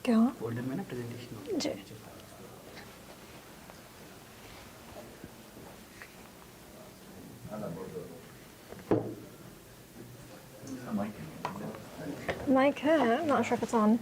क्या हुआ? फोल्डर में ना प्रेजेंटेशन जी। Mic है, I'm not sure if it's on.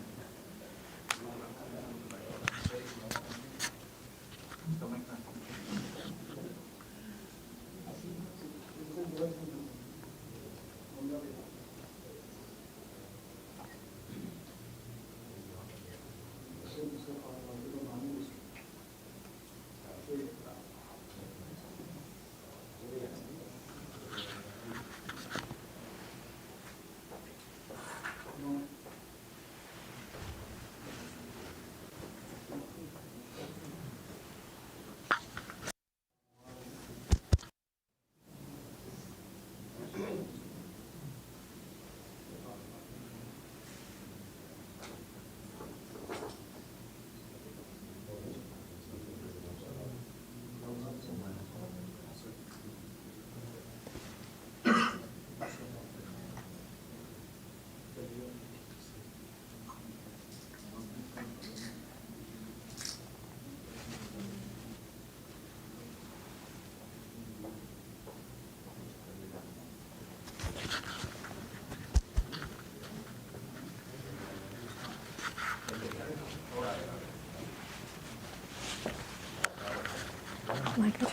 Mic is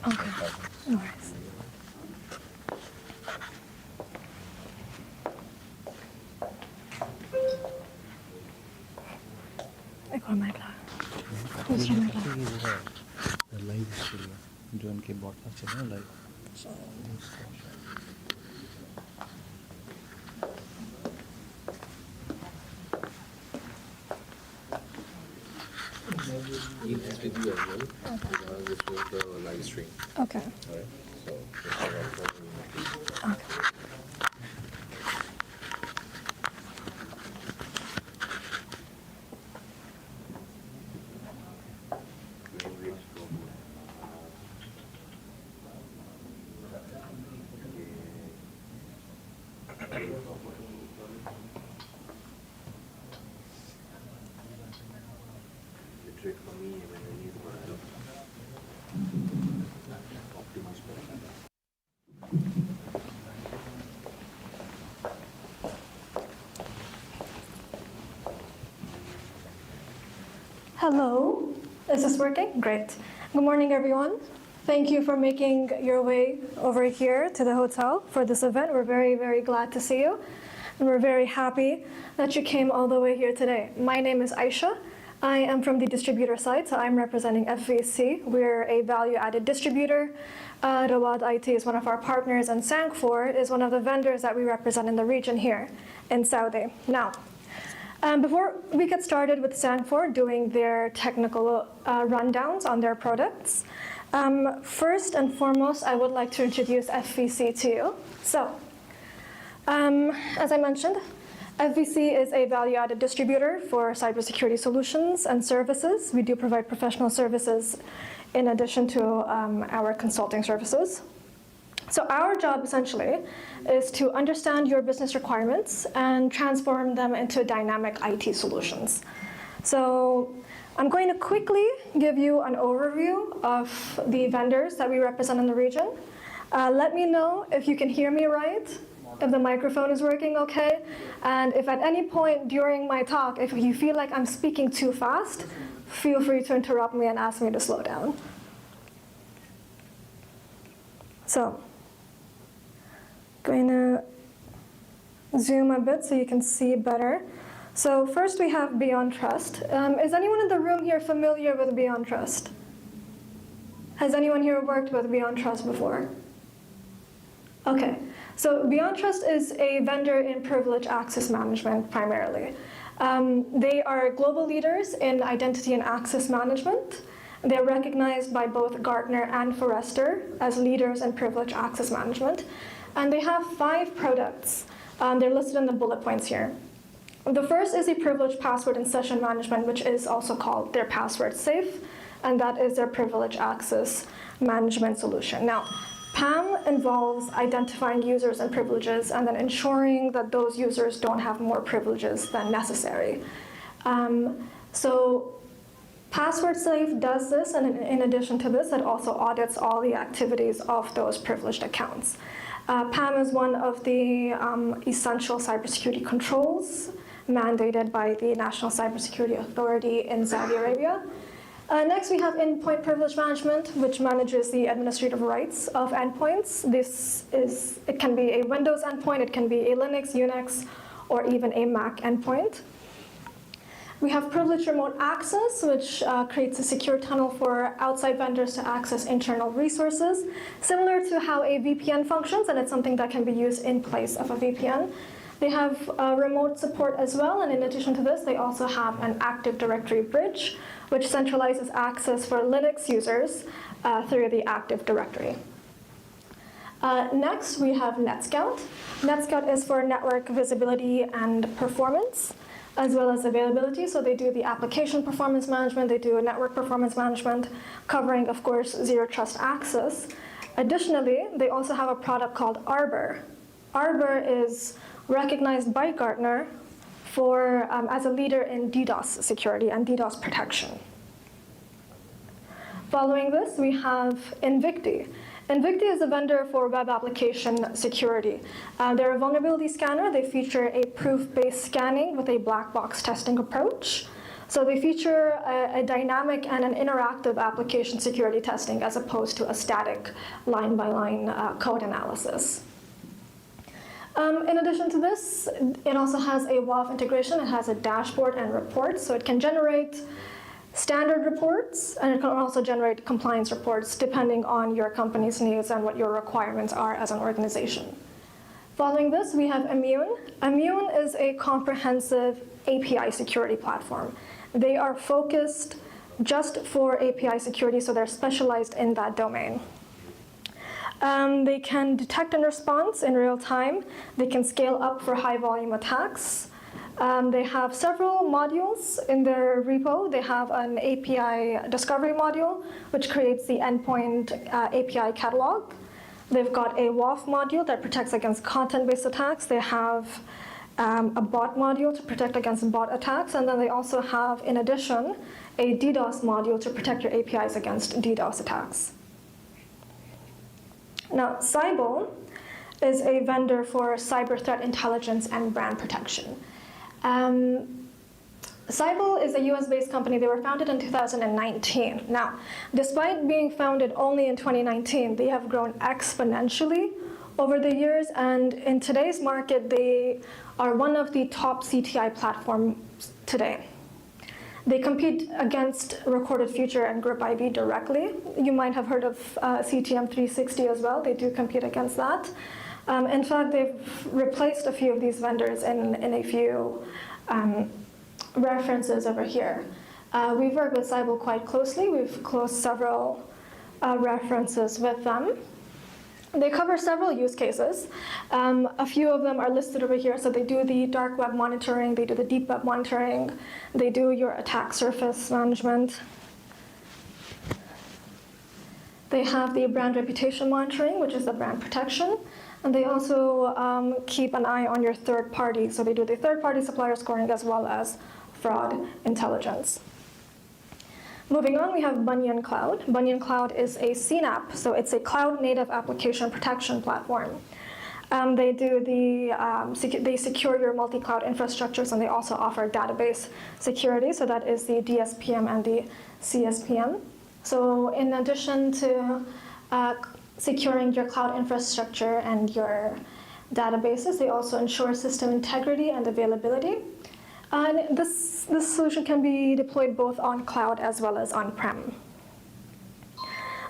okay. No worries. एक और mic लगा। दूसरा mic लगा। लाइव जो उनके ब्रॉडकास्ट चल रहा है live. Keep this with you as well, because this was the live stream. Okay. Alright, so just have a problem. Okay. The trick for me when I need to optimize better. Hello, is this working? Great. Good morning, everyone. Thank you for making your way over here to the hotel for this event. We're very, very glad to see you. And we're very happy that you came all the way here today. My name is Aisha. I am from the distributor side, so I'm representing FVC. We're a value-added distributor. Rawad IT is one of our partners, and Sangfor is one of the vendors that we represent in the region here in Saudi. Now, before we get started with Sangfor doing their technical rundowns on their products, first and foremost, I would like to introduce FVC to you. So, as I mentioned, FVC is a value-added distributor for cybersecurity solutions and services. We do provide professional services in addition to our consulting services. So our job essentially is to understand your business requirements and transform them into dynamic IT solutions. So I'm going to quickly give you an overview of the vendors that we represent in the region. Let me know if you can hear me right, if the microphone is working okay, and if at any point during my talk, if you feel like I'm speaking too fast, feel free to interrupt me and ask me to slow down. So, going to zoom a bit so you can see better. So first we have Beyond Trust. Is anyone in the room here familiar with Beyond Trust? Has anyone here worked with Beyond Trust before? Okay, so Beyond Trust is a vendor in privilege access management primarily. They are global leaders in identity and access management. They're recognized by both Gartner and Forrester as leaders in privilege access management. And they have 5 products. They're listed in the bullet points here. The first is a privileged password and session management, which is also called their password safe, and that is their privilege access management solution. Now, PAM involves identifying users and privileges and then ensuring that those users don't have more privileges than necessary. So PasswordSafe does this, and in addition to this, it also audits all the activities of those privileged accounts. PAM is one of the essential cybersecurity controls mandated by the National Cybersecurity Authority in Saudi Arabia. Next, we have endpoint privilege management, which manages the administrative rights of endpoints. It can be a Windows endpoint, it can be a Linux, Unix, or even a Mac endpoint. We have privileged remote access, which creates a secure tunnel for outside vendors to access internal resources, similar to how a VPN functions, and it's something that can be used in place of a VPN. They have remote support as well, and in addition to this, they also have an Active Directory bridge, which centralizes access for Linux users through the Active Directory. Next, we have NetScout. NetScout is for network visibility and performance, as well as availability. So they do the application performance management, they do network performance management, covering, of course, zero trust access. Additionally, they also have a product called Arbor. Arbor is recognized by Gartner as a leader in DDoS security and DDoS protection. Following this, we have Invicti. Invicti is a vendor for web application security. They're a vulnerability scanner. They feature a proof-based scanning with a black box testing approach. So they feature a dynamic and an interactive application security testing as opposed to a static line-by-line code analysis. In addition to this, it also has a WAF integration. It has a dashboard and reports, so it can generate standard reports, and it can also generate compliance reports depending on your company's needs and what your requirements are as an organization. Following this, we have Immune. Immune is a comprehensive API security platform. They are focused just for API security, so they're specialized in that domain. They can detect and respond in real time. They can scale up for high volume attacks. They have several modules in their repo. They have an API discovery module, which creates the endpoint API catalog. They've got a WAF module that protects against content-based attacks. They have a bot module to protect against bot attacks. And then they also have, in addition, a DDoS module to protect your APIs against DDoS attacks. Now, Cyble is a vendor for cyber threat intelligence and brand protection. Cyble is a US-based company. They were founded in 2019. Now, despite being founded only in 2019, they have grown exponentially over the years, and in today's market, they are one of the top CTI platforms today. They compete against Recorded Future and Group IB directly. You might have heard of CTM 360 as well. They do compete against that. In fact, they've replaced a few of these vendors in a few references over here. We've worked with Cyble quite closely. We've closed several references with them. They cover several use cases. A few of them are listed over here. So they do the dark web monitoring, they do the deep web monitoring, they do your attack surface management. They have the brand reputation monitoring, which is the brand protection. And they also keep an eye on your third party. So they do the third-party supplier scoring as well as fraud intelligence. Moving on, we have Bunyan Cloud. Bunyan Cloud is a CNAPP, so it's a cloud-native application protection platform. They secure your multi-cloud infrastructures, and they also offer database security, so that is the DSPM and the CSPM. So in addition to securing your cloud infrastructure and your databases, they also ensure system integrity and availability. And this solution can be deployed both on cloud as well as on-prem.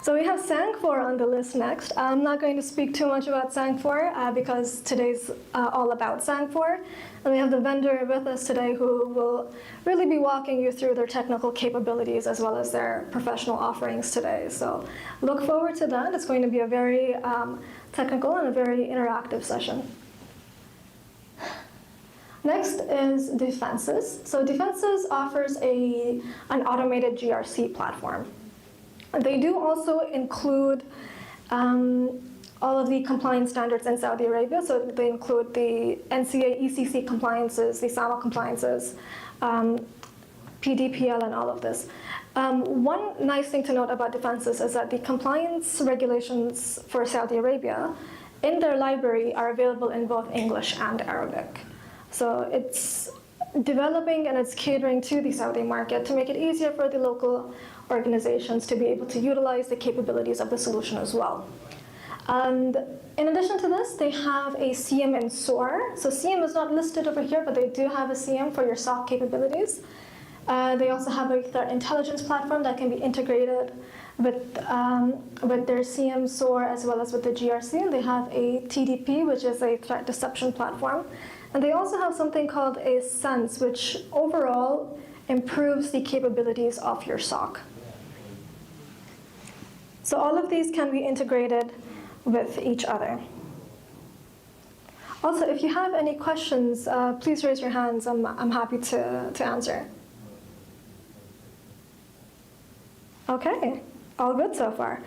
So we have Sangfor on the list next. I'm not going to speak too much about Sangfor because today's all about Sangfor. And we have the vendor with us today who will really be walking you through their technical capabilities as well as their professional offerings today. So look forward to that. It's going to be a very technical and a very interactive session. Next is Defenses. So Defenses offers an automated GRC platform. They do also include all of the compliance standards in Saudi Arabia. So they include the NCA, ECC compliances, the SAMA compliances, PDPL, and all of this. One nice thing to note about defenses is that the compliance regulations for Saudi Arabia in their library are available in both English and Arabic. So it's developing and it's catering to the Saudi market to make it easier for the local organizations to be able to utilize the capabilities of the solution as well. And in addition to this, they have a CM in SOAR. So CM is not listed over here, but they do have a CM for your SOC capabilities. They also have a threat intelligence platform that can be integrated with their CM SOAR as well as with the GRC. And they have a TDP, which is a threat deception platform. And they also have something called a Sense, which overall improves the capabilities of your SOC. So all of these can be integrated with each other. Also, if you have any questions, please raise your hands. I'm happy to answer. Okay, all good so far.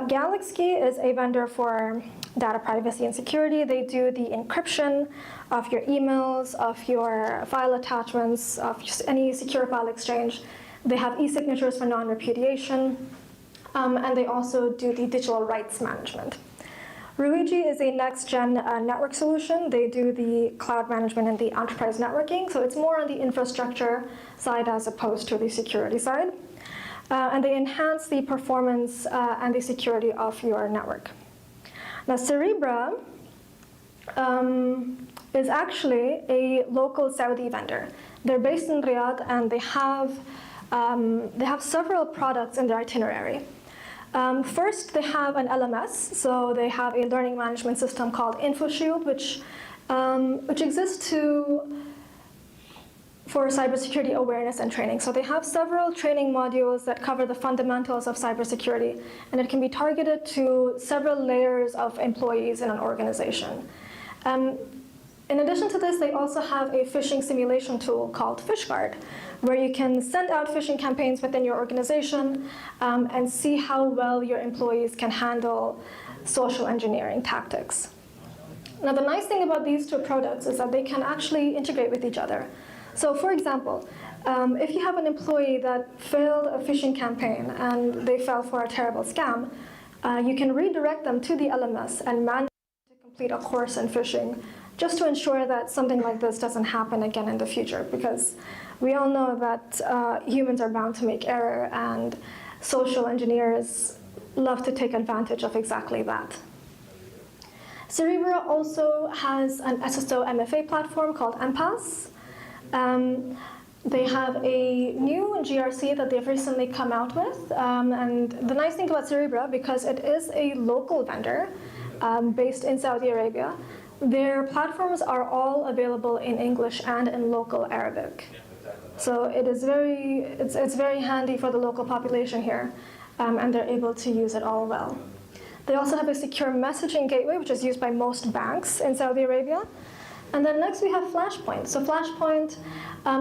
Galaxy is a vendor for data privacy and security. They do the encryption of your emails, of your file attachments, of any secure file exchange. They have e-signatures for non-repudiation, and they also do the digital rights management. Ruiji is a next-gen network solution. They do the cloud management and the enterprise networking, so it's more on the infrastructure side as opposed to the security side. And they enhance the performance and the security of your network. Now, Cerebra is actually a local Saudi vendor. They're based in Riyadh, and they have several products in their itinerary. First, they have an LMS, so they have a learning management system called InfoShield, which exists for cybersecurity awareness and training. So they have several training modules that cover the fundamentals of cybersecurity, and it can be targeted to several layers of employees in an organization. In addition to this, they also have a phishing simulation tool called FishGuard, where you can send out phishing campaigns within your organization and see how well your employees can handle social engineering tactics. Now, the nice thing about these two products is that they can actually integrate with each other. So, for example, if you have an employee that failed a phishing campaign and they fell for a terrible scam, you can redirect them to the LMS and manually complete a course in phishing, just to ensure that something like this doesn't happen again in the future, because we all know that humans are bound to make error, and social engineers love to take advantage of exactly that. Cerebra also has an SSO MFA platform called MPAS. They have a new GRC that they've recently come out with, and the nice thing about Cerebra, because it is a local vendor based in Saudi Arabia, their platforms are all available in English and in local Arabic. So it's very handy for the local population here, and they're able to use it all well. They also have a secure messaging gateway, which is used by most banks in Saudi Arabia. And then next we have Flashpoint. So Flashpoint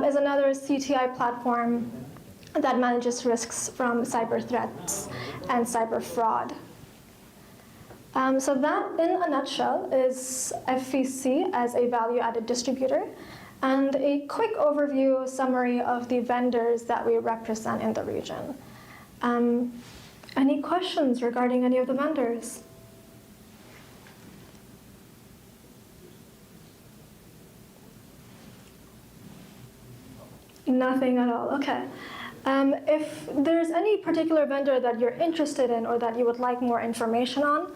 is another CTI platform that manages risks from cyber threats and cyber fraud. So that, in a nutshell, is FVC as a value-added distributor, and a quick overview summary of the vendors that we represent in the region. Any questions regarding any of the vendors? Nothing at all, okay. If there's any particular vendor that you're interested in or that you would like more information on,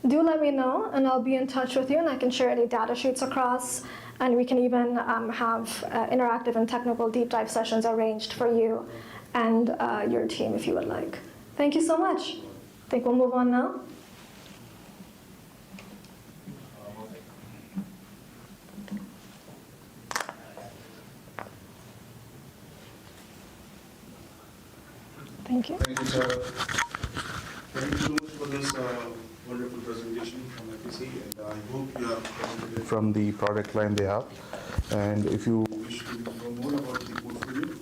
do let me know, and I'll be in touch with you, and I can share any data sheets across, and we can even have interactive and technical deep dive sessions arranged for you and your team if you would like. Thank you so much. I think we'll move on now. Thank you. Thank you, sir. Thank you so much for this wonderful presentation from FVC, and I hope you have benefited from the product line they have. And if you wish to know more about the portfolio, we'll be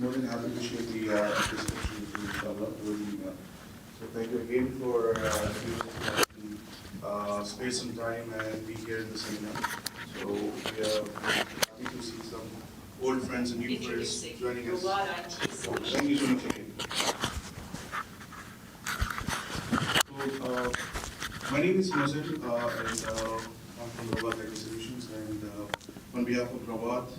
more than happy to share the description with you, inshallah, over the email. So thank you again for giving us the space and time and be here in the seminar. So we are happy to see some old friends and new friends joining us. Thank you so much again. So, my name is Mazin, and I'm from Robot IT Solutions, and on behalf of Robot,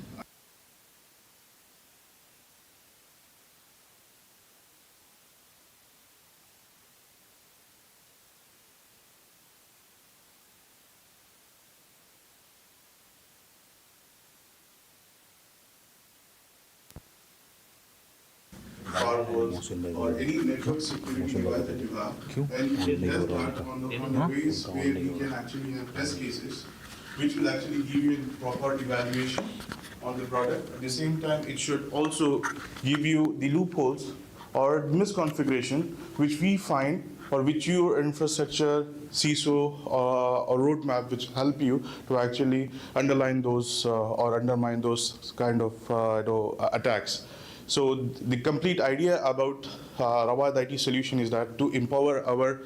firewalls or any network security device that you have, and test that on the ways where we can actually have test cases, which will actually give you a proper evaluation on the product. At the same time, it should also give you the loopholes or misconfiguration which we find or which your infrastructure, CISO or roadmap which help you to actually underline those or undermine those kind of attacks. So the complete idea about Rawat IT solution is that to empower our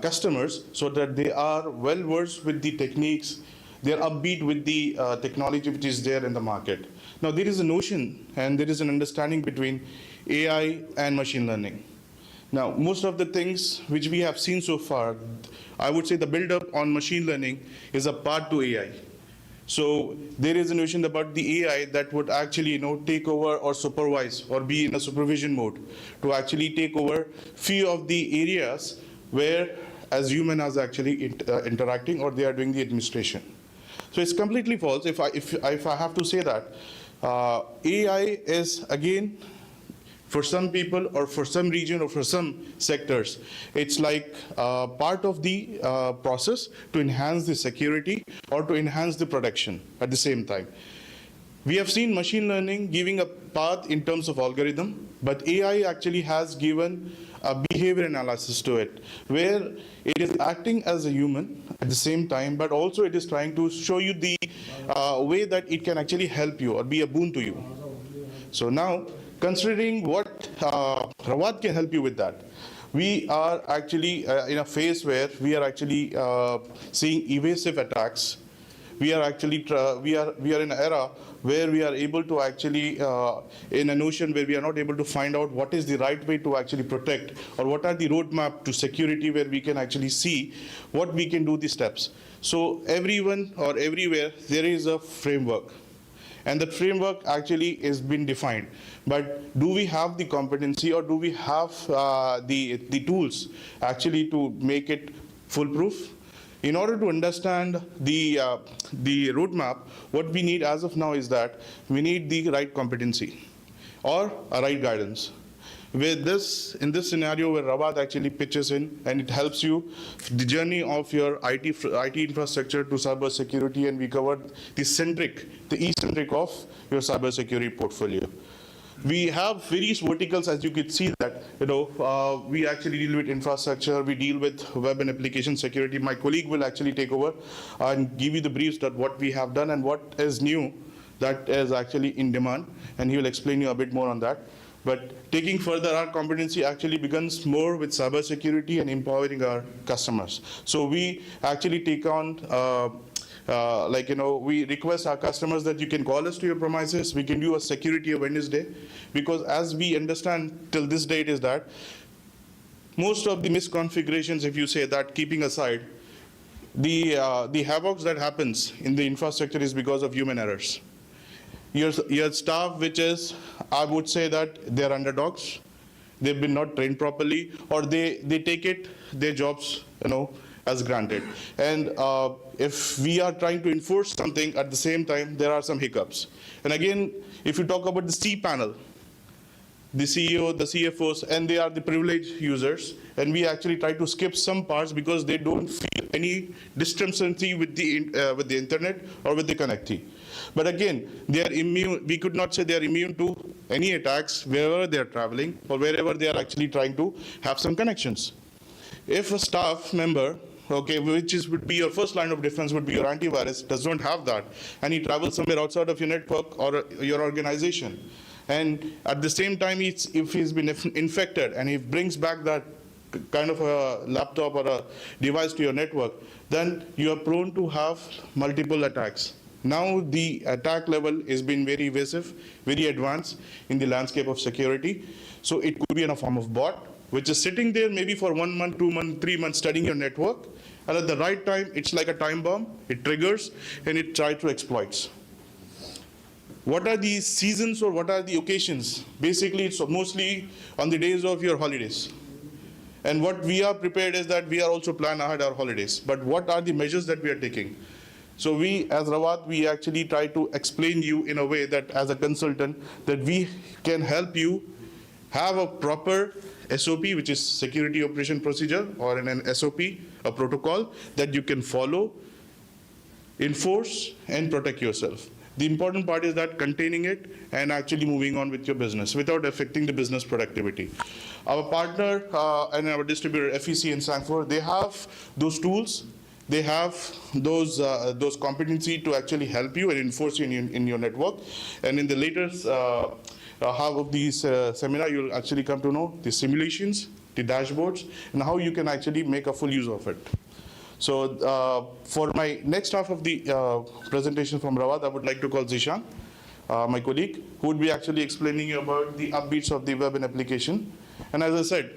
customers so that they are well versed with the techniques, they are upbeat with the technology which is there in the market. Now there is a notion and there is an understanding between AI and machine learning. Now most of the things which we have seen so far, I would say the build-up on machine learning is a part to AI. So there is a notion about the AI that would actually, take over or supervise or be in a supervision mode to actually take over few of the areas where as human is actually interacting or they are doing the administration. So it's completely false. If I have to say that AI is again, for some people or for some region or for some sectors, it's like part of the process to enhance the security or to enhance the protection at the same time. We have seen machine learning giving a path in terms of algorithm, but AI actually has given a behavior analysis to it, where it is acting as a human at the same time, but also it is trying to show you the way that it can actually help you or be a boon to you. So now, considering what Rawat can help you with that, we are actually in a phase where we are actually seeing evasive attacks. We are actually we are in an era where we are able to actually in a notion where we are not able to find out what is the right way to actually protect or what are the roadmap to security where we can actually see what we can do the steps. So everyone or everywhere there is a framework. And that framework actually is been defined. But do we have the competency or do we have the tools actually to make it foolproof? In order to understand the roadmap, what we need as of now is that we need the right competency or a right guidance. With this, in this scenario where Rawat actually pitches in and it helps you the journey of your IT infrastructure to cybersecurity, and we covered the eccentric of your cybersecurity portfolio. We have various verticals, as you could see that, we actually deal with infrastructure, we deal with web and application security. My colleague will actually take over and give you the briefs that what we have done and what is new that is actually in demand, and he will explain you a bit more on that. But taking further, our competency actually begins more with cybersecurity and empowering our customers. So we actually take on, we request our customers that you can call us to your premises. We can do a security awareness day, because as we understand till this date is that most of the misconfigurations, if you say that, keeping aside, the havoc that happens in the infrastructure is because of human errors. Your staff, which is, I would say that they're underdogs, they've been not trained properly, or they take their jobs, as granted. And if we are trying to enforce something at the same time, there are some hiccups. And again, if you talk about the C panel, the CEO, the CFOs, and they are the privileged users, and we actually try to skip some parts because they don't feel any discrepancy with the internet or with the connectivity. But again, they are immune. We could not say they are immune to any attacks wherever they are traveling or wherever they are actually trying to have some connections. If a staff member, would be your first line of defense, would be your antivirus, does not have that, and he travels somewhere outside of your network or your organization, and at the same time, if he's been infected and he brings back that kind of a laptop or a device to your network, then you are prone to have multiple attacks. Now the attack level has been very evasive, very advanced in the landscape of security. So it could be in a form of bot, which is sitting there maybe for 1 month, 2 months, 3 months studying your network. And at the right time, it's like a time bomb. It triggers and it tries to exploit. What are the seasons or what are the occasions? Basically, it's mostly on the days of your holidays. And what we are prepared is that we are also plan ahead our holidays. But what are the measures that we are taking? So we, as Rawat, we actually try to explain you in a way that as a consultant, that we can help you have a proper SOP, which is security operation procedure, or an SOP, a protocol that you can follow, enforce, and protect yourself. The important part is that containing it and actually moving on with your business without affecting the business productivity. Our partner and our distributor, FVC and Sangfor, they have those tools. They have those competency to actually help you and enforce you in your network. And in the latest half of this seminar, you'll actually come to know the simulations, the dashboards, and how you can actually make a full use of it. So for my next half of the presentation from Rawat, I would like to call Zishan, my colleague, who would be actually explaining you about the upbeats of the web and application. And as I said,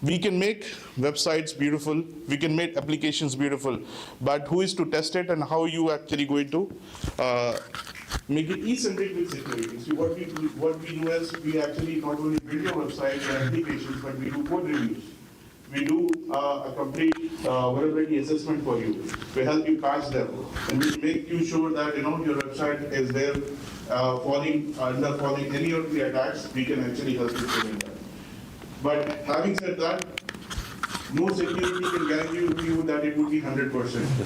we can make websites beautiful, we can make applications beautiful, but who is to test it and how you actually going to make it e-centric with security? So what we do is we actually not only build your website and applications, but we do code reviews. We do a complete vulnerability assessment for you. We help you patch them, and we make you sure that your website is there falling any of the attacks. We can actually help you prevent that. But having said that, no security can guarantee you that it would be 100%.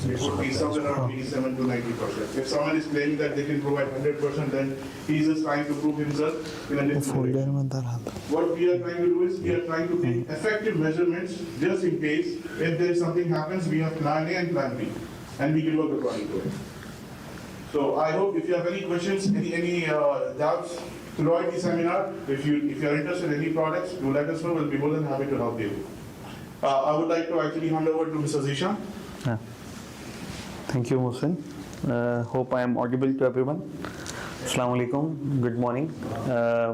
It would be somewhere around 87 to 90%. If someone is claiming that they can provide 100%, then he's just trying to prove himself in a different way. What we are trying to do is we are trying to take effective measurements just in case if there is something happens, we have plan A and plan B, and we can work according to it. So I hope if you have any questions, any doubts, throughout the seminar, if you are interested in any products, do let us know. We'll be more than happy to help you. I would like to actually hand over to Mr. Zishan. Thank you, Mohsin. Hope I am audible to everyone. Assalamu alaikum. Good morning.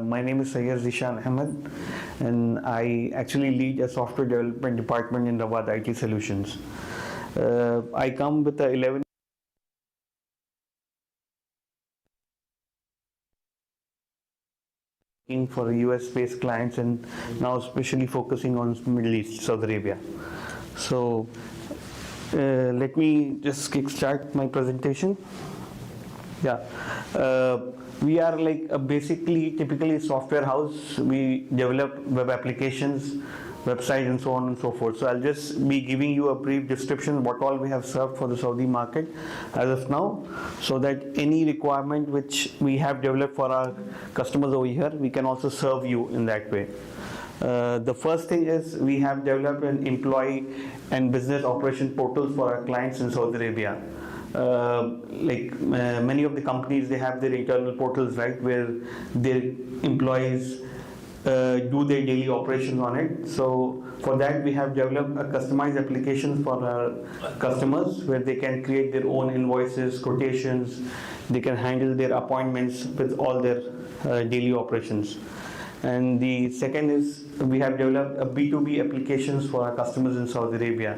My name is Sayyid Zishan Ahmed, and I actually lead a software development department in Rawat IT Solutions. I come with a 11 for US-based clients, and now especially focusing on Middle East, Saudi Arabia. So let me just kickstart my presentation. Yeah, we are like typically a software house. We develop web applications, websites, and so on and so forth. So I'll just be giving you a brief description what all we have served for the Saudi market as of now, so that any requirement which we have developed for our customers over here, we can also serve you in that way. The first thing is we have developed an employee and business operation portal for our clients in Saudi Arabia. Many of the companies, they have their internal portals, right, where their employees do their daily operations on it. So for that, we have developed a customized application for our customers where they can create their own invoices, quotations, they can handle their appointments with all their daily operations. And the second is we have developed a B2B applications for our customers in Saudi Arabia.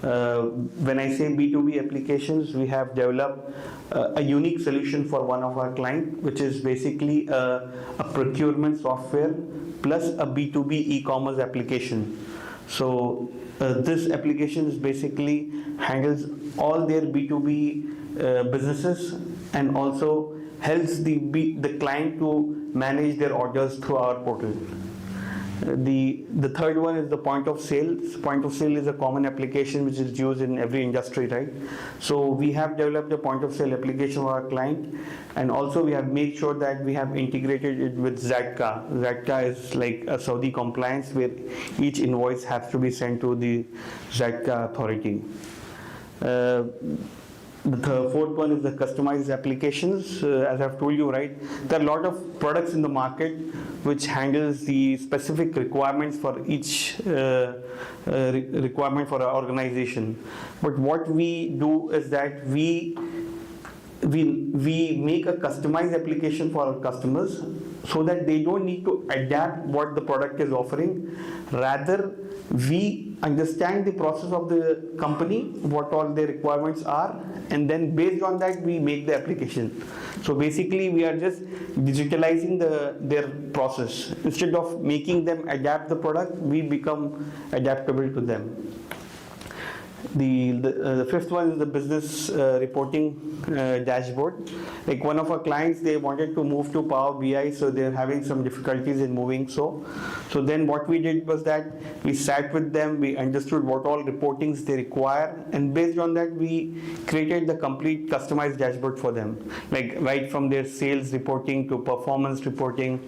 When I say B2B applications, we have developed a unique solution for one of our clients, which is basically a procurement software plus a B2B e-commerce application. So this application is basically handles all their B2B businesses and also helps the client to manage their orders through our portal. The third one is the point of sale. Point of sale is a common application which is used in every industry, right? So we have developed a point of sale application for our client, and also we have made sure that we have integrated it with Zadka. Zadka is like a Saudi compliance where each invoice has to be sent to the Zadka authority. fourth one is the customized applications. As I've told you, right, there are a lot of products in the market which handles the specific requirements for each requirement for our organization. But what we do is that we make a customized application for our customers so that they don't need to adapt what the product is offering. Rather, we understand the process of the company, what all their requirements are, and then based on that we make the application. So basically we are just digitalizing their process. Instead of making them adapt the product, we become adaptable to them. The fifth one is the business reporting dashboard. Like one of our clients, they wanted to move to Power BI, so they're having some difficulties in moving. So then what we did was that we sat with them, we understood what all reportings they require, and based on that we created the complete customized dashboard for them. Like right from their sales reporting to performance reporting,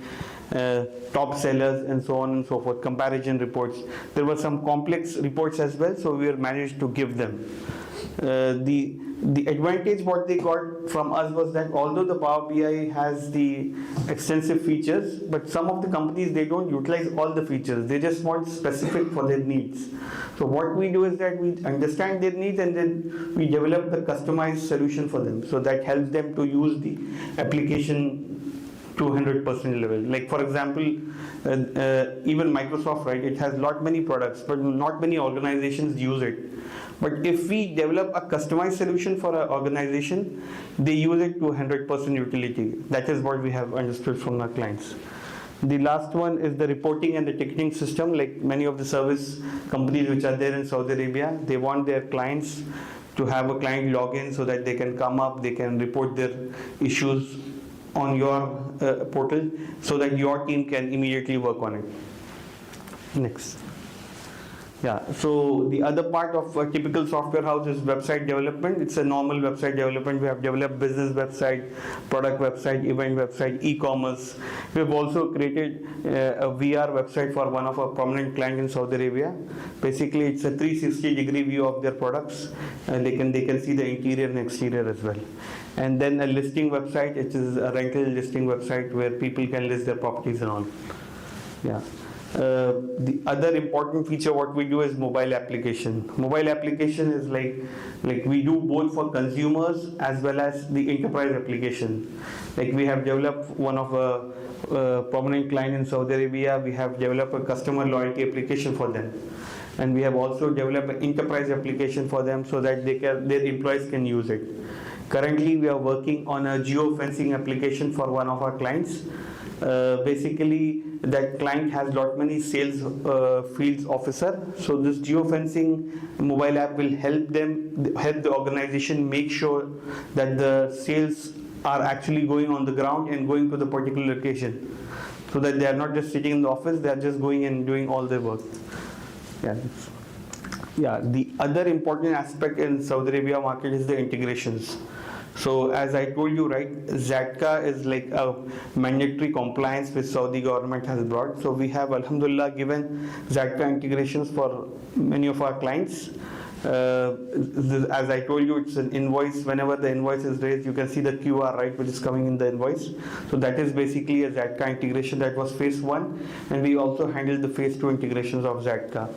top sellers and so on and so forth, comparison reports. There were some complex reports as well, so we managed to give them. The advantage what they got from us was that although the Power BI has the extensive features, but some of the companies, they don't utilize all the features. They just want specific for their needs. So what we do is that we understand their needs and then we develop the customized solution for them. So that helps them to use the application to 100% level. Like for example, even Microsoft, right, it has many products, but not many organizations use it. But if we develop a customized solution for an organization, they use it to 100% utility. That is what we have understood from our clients. The last one is the reporting and the ticketing system. Like many of the service companies which are there in Saudi Arabia, they want their clients to have a client login so that they can come up, they can report their issues on your portal so that your team can immediately work on it. Next. Yeah, so the other part of a typical software house is website development. It's a normal website development. We have developed business website, product website, event website, e-commerce. We have also created a VR website for one of our prominent clients in Saudi Arabia. Basically, it's a 360-degree view of their products. They can see the interior and exterior as well. And then a listing website, it is a rental listing website where people can list their properties and all. Yeah. The other important feature what we do is mobile application. Mobile application is like we do both for consumers as well as the enterprise application. Like we have developed one of a prominent client in Saudi Arabia, we have developed a customer loyalty application for them. And we have also developed an enterprise application for them so that their employees can use it. Currently, we are working on a geofencing application for one of our clients. Basically, that client has many sales fields officer. So this geofencing mobile app will help the organization make sure that the sales are actually going on the ground and going to the particular location, so that they are not just sitting in the office, they are just going and doing all their work. Yeah. The other important aspect in Saudi Arabia market is the integrations. So as I told you, right, ZATCA is like a mandatory compliance which Saudi government has brought. So we have, alhamdulillah, given ZATCA integrations for many of our clients. As I told you, it's an invoice. Whenever the invoice is raised, you can see the QR, right, which is coming in the invoice. So that is basically a ZATCA integration. That was phase 1, and we also handled the phase 2 integrations of ZATCA.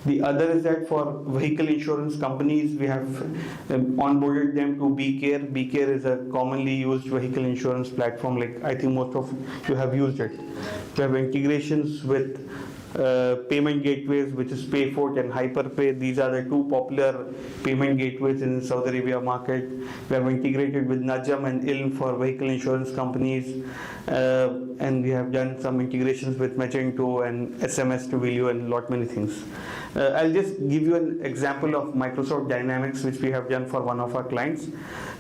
The other is that for vehicle insurance companies, we have onboarded them to BCare. BCare is a commonly used vehicle insurance platform. Like I think most of you have used it. We have integrations with payment gateways, which is Payfort and Hyperpay. These are the two popular payment gateways in Saudi Arabia market. We have integrated with Najam and Ilm for vehicle insurance companies, and we have done some integrations with Magento and SMS to Video and many things. I'll just give you an example of Microsoft Dynamics, which we have done for one of our clients.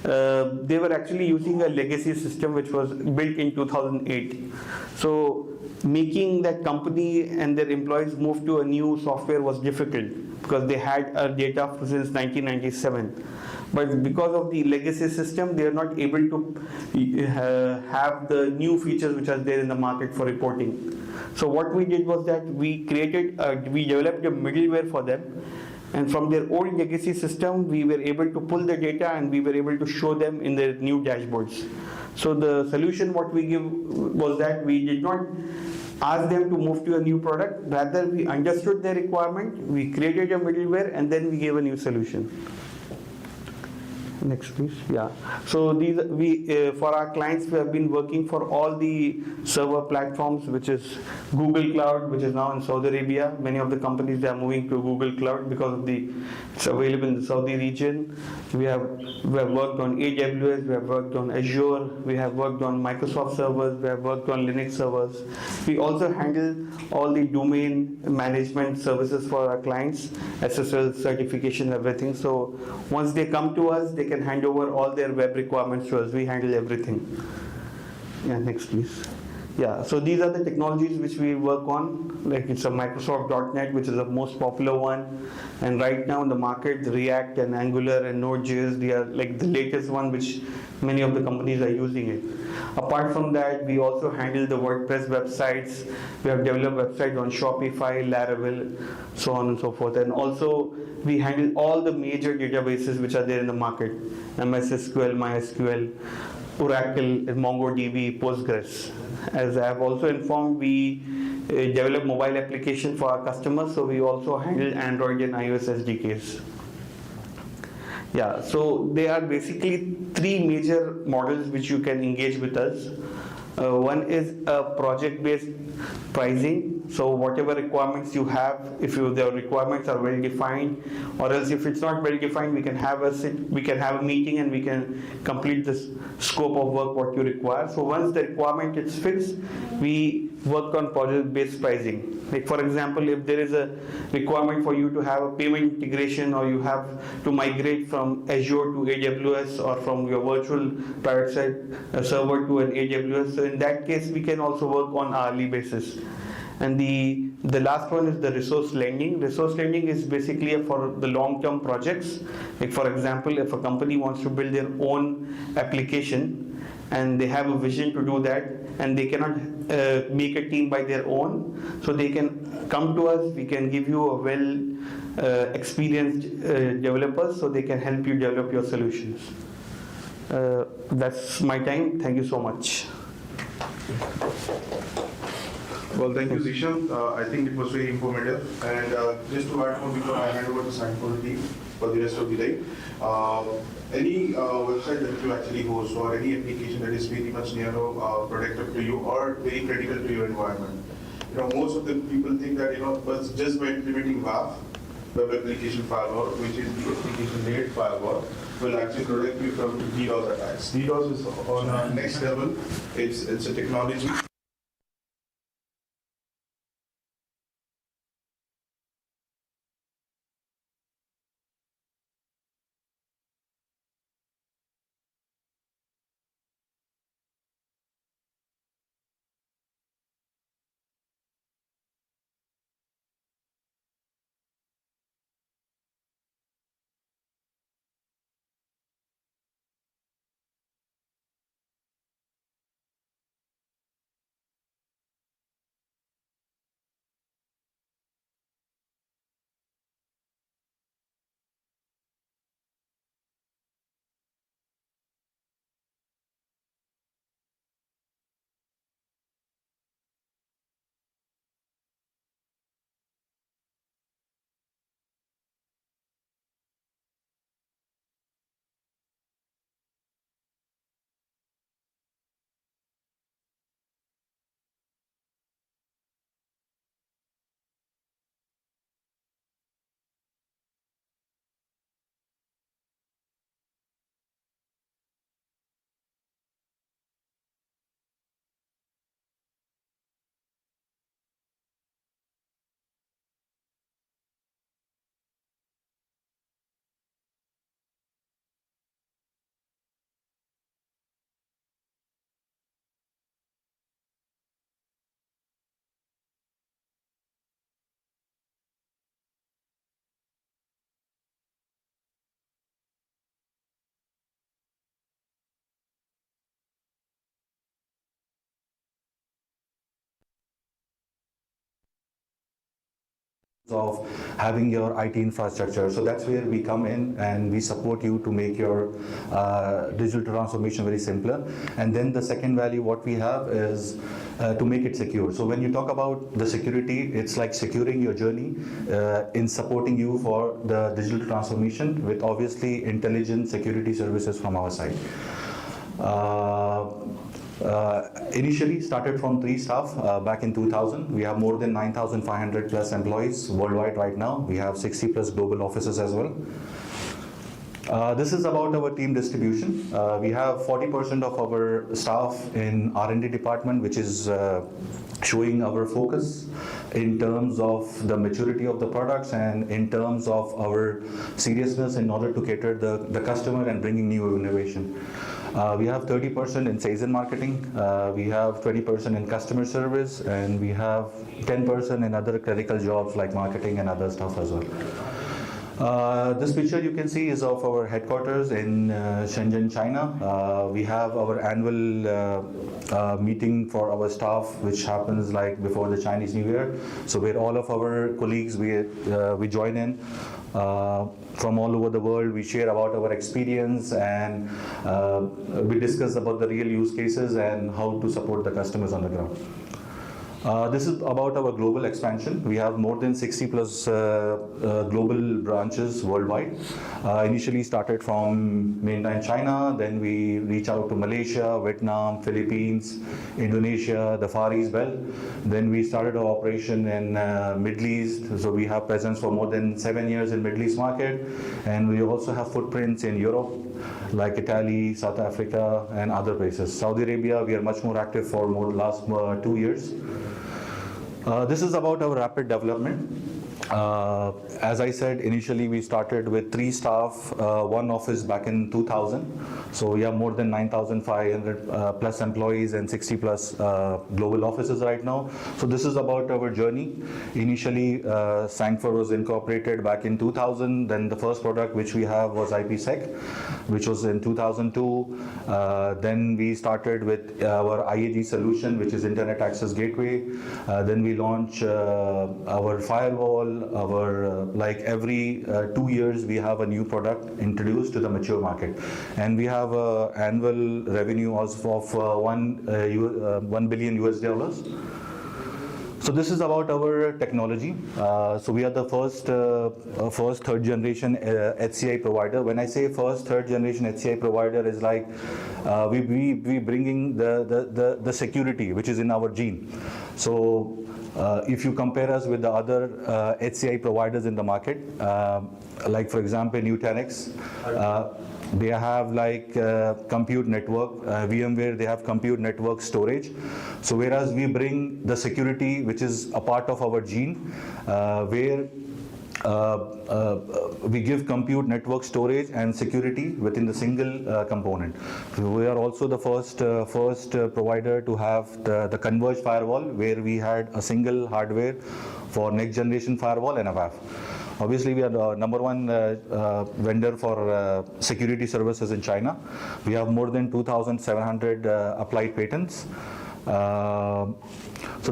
They were actually using a legacy system which was built in 2008. So making that company and their employees move to a new software was difficult because they had data since 1997. But because of the legacy system, they are not able to have the new features which are there in the market for reporting. So what we did was that we developed a middleware for them, And from their old legacy system, we were able to pull the data and we were able to show them in their new dashboards. So the solution what we give was that we did not ask them to move to a new product, rather we understood their requirement, we created a middleware, and then we gave a new solution. Next, please. Yeah. So these for our clients, we have been working for all the server platforms, which is Google Cloud, which is now in Saudi Arabia. Many of the companies, they are moving to Google Cloud because of it's available in the Saudi region. We have worked on AWS, we have worked on Azure, we have worked on Microsoft servers, we have worked on Linux servers. We also handle all the domain management services for our clients, SSL certification, everything. So once they come to us, they can hand over all their web requirements to us. We handle everything. Yeah, next please. Yeah, so these are the technologies which we work on. Like it's a Microsoft.NET, which is the most popular one. And right now in the market, React and Angular and Node.js, they are like the latest one, which many of the companies are using it. Apart from that, we also handle the WordPress websites. We have developed websites on Shopify, Laravel, so on and so forth. And also we handle all the major databases which are there in the market: MS SQL, MySQL, Oracle, MongoDB, Postgres. As I have also informed, we develop mobile application for our customers, so we also handle Android and iOS SDKs. Yeah, so there are basically three major models which you can engage with us. One is a project-based pricing. So whatever requirements you have, if the requirements are well defined, or else if it's not well defined, we can have a meeting and we can complete this scope of work what you require. So once the requirement is fixed, we work on project-based pricing. Like for example, if there is a requirement for you to have a payment integration, or you have to migrate from Azure to AWS, or from your virtual private site server to an AWS, so in that case, we can also work on hourly basis. And the last one is the resource lending. Resource lending is basically for the long-term projects. Like for example, if a company wants to build their own application and they have a vision to do that, and they cannot make a team by their own, so they can come to us. We can give you a well experienced developers, so they can help you develop your solutions. That's my time. Thank you so much. Well, thank you, Zishan. I think it was very informative. And just to add more, before I hand over to Sangfor team for the rest of the day, any website that you actually host, or any application that is very much protective to you or very critical to your environment. Most of the people think that but just by implementing WAF, web application firewall, which is the application-layered firewall, will actually protect you from DDoS attacks. DDoS is on a next level. It's a technology of having your IT infrastructure. So that's where we come in and we support you to make your digital transformation very simpler. And then the second value what we have is to make it secure. So when you talk about the security, it's like securing your journey in supporting you for the digital transformation with obviously intelligent security services from our side. Initially started from 3 staff back in 2000. We have more than 9,500 plus employees worldwide right now. We have 60 plus global offices as well. This is about our team distribution. We have 40% of our staff in R&D department, which is showing our focus in terms of the maturity of the products and in terms of our seriousness in order to cater the customer and bringing new innovation. We have 30% in sales and marketing, we have 20% in customer service, and we have 10% in other clerical jobs like marketing and other stuff as well. This picture you can see is of our headquarters in Shenzhen, China. We have our annual meeting for our staff, which happens like before the Chinese New Year. So where all of our colleagues, we join in from all over the world. We share about our experience and we discuss about the real use cases and how to support the customers on the ground. This is about our global expansion. We have more than 60 plus global branches worldwide. Initially started from mainland China, then we reach out to Malaysia, Vietnam, Philippines, Indonesia, the Far East Belt. Then we started our operation in Middle East. So we have presence for more than 7 years in Middle East market. And we also have footprints in Europe, like Italy, South Africa, and other places. Saudi Arabia, we are much more active for last 2 years. This is about our rapid development. As I said, initially we started with 3 staff, 1 office back in 2000. So we have more than 9,500 plus employees and 60 plus global offices right now. So this is about our journey. Initially, Sangfor was incorporated back in 2000. Then the first product which we have was IPsec, which was in 2002. Then we started with our IAG solution, which is Internet Access Gateway. Then we launched our firewall. Like every 2 years, we have a new product introduced to the mature market, and we have annual revenue of $1 billion US. So this is about our technology. So we are the first third generation HCI provider. When I say first third generation HCI provider, is like we bringing the security which is in our gene. So if you compare us with the other HCI providers in the market, like for example Nutanix, they have like compute network, VMware, they have compute network storage. So whereas we bring the security which is a part of our gene, where we give compute network storage and security within the single component. So we are also the first provider to have the converged firewall, where we had a single hardware for next generation firewall and a WAF. Obviously, we are the #1 vendor for security services in China. We have more than 2,700 applied patents. So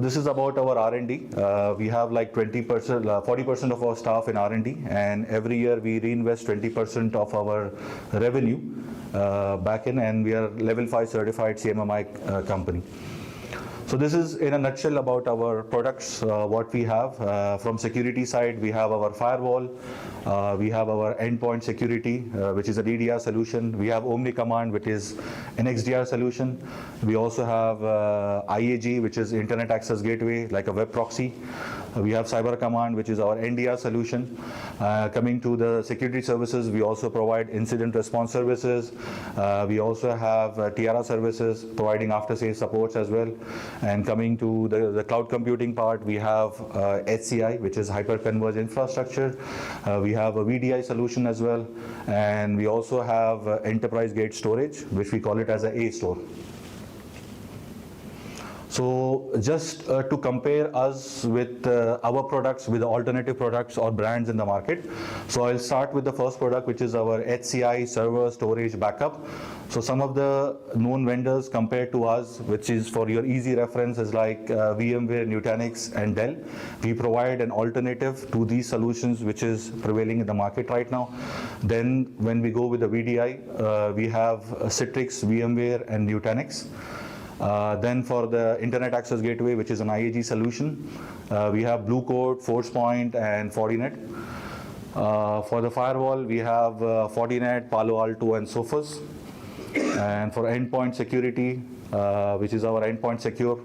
this is about our R&D. We have like 20%, 40% of our staff in R&D, and every year we reinvest 20% of our revenue back in, and we are level 5 certified CMMI company. So this is in a nutshell about our products, what we have. From security side, we have our firewall, we have our endpoint security, which is a DDR solution. We have Omni Command, which is an XDR solution. We also have IAG, which is Internet Access Gateway, like a web proxy. We have Cyber Command, which is our NDR solution. Coming to the security services, we also provide incident response services. We also have TRA services, providing after-sales supports as well. And coming to the cloud computing part, we have HCI, which is hyper-converged infrastructure. We have a VDI solution as well. And we also have enterprise grade storage, which we call it as a A-store. So just to compare us with our products with alternative products or brands in the market. So I'll start with the first product, which is our HCI server storage backup. So some of the known vendors compared to us, which is for your easy reference, is like VMware, Nutanix, and Dell. We provide an alternative to these solutions, which is prevailing in the market right now. Then when we go with the VDI, we have Citrix, VMware, and Nutanix. Then for the Internet Access Gateway, which is an IAG solution, we have Blue Coat, Forcepoint, and Fortinet. For the firewall, we have Fortinet, Palo Alto, and Sophos. And for endpoint security, which is our endpoint secure,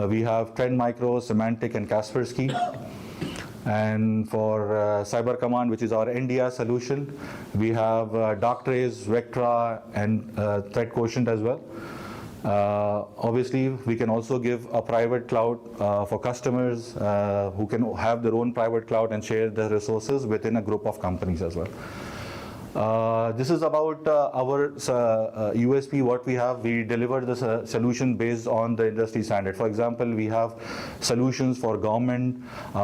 we have Trend Micro, Symantec, and Kaspersky. And for Cyber Command, which is our NDR solution, we have Darktrace, Vectra, and Threat Quotient as well. Obviously, we can also give a private cloud for customers who can have their own private cloud and share the resources within a group of companies as well. This is about our USP, what we have. We deliver the solution based on the industry standard. For example, we have solutions for government,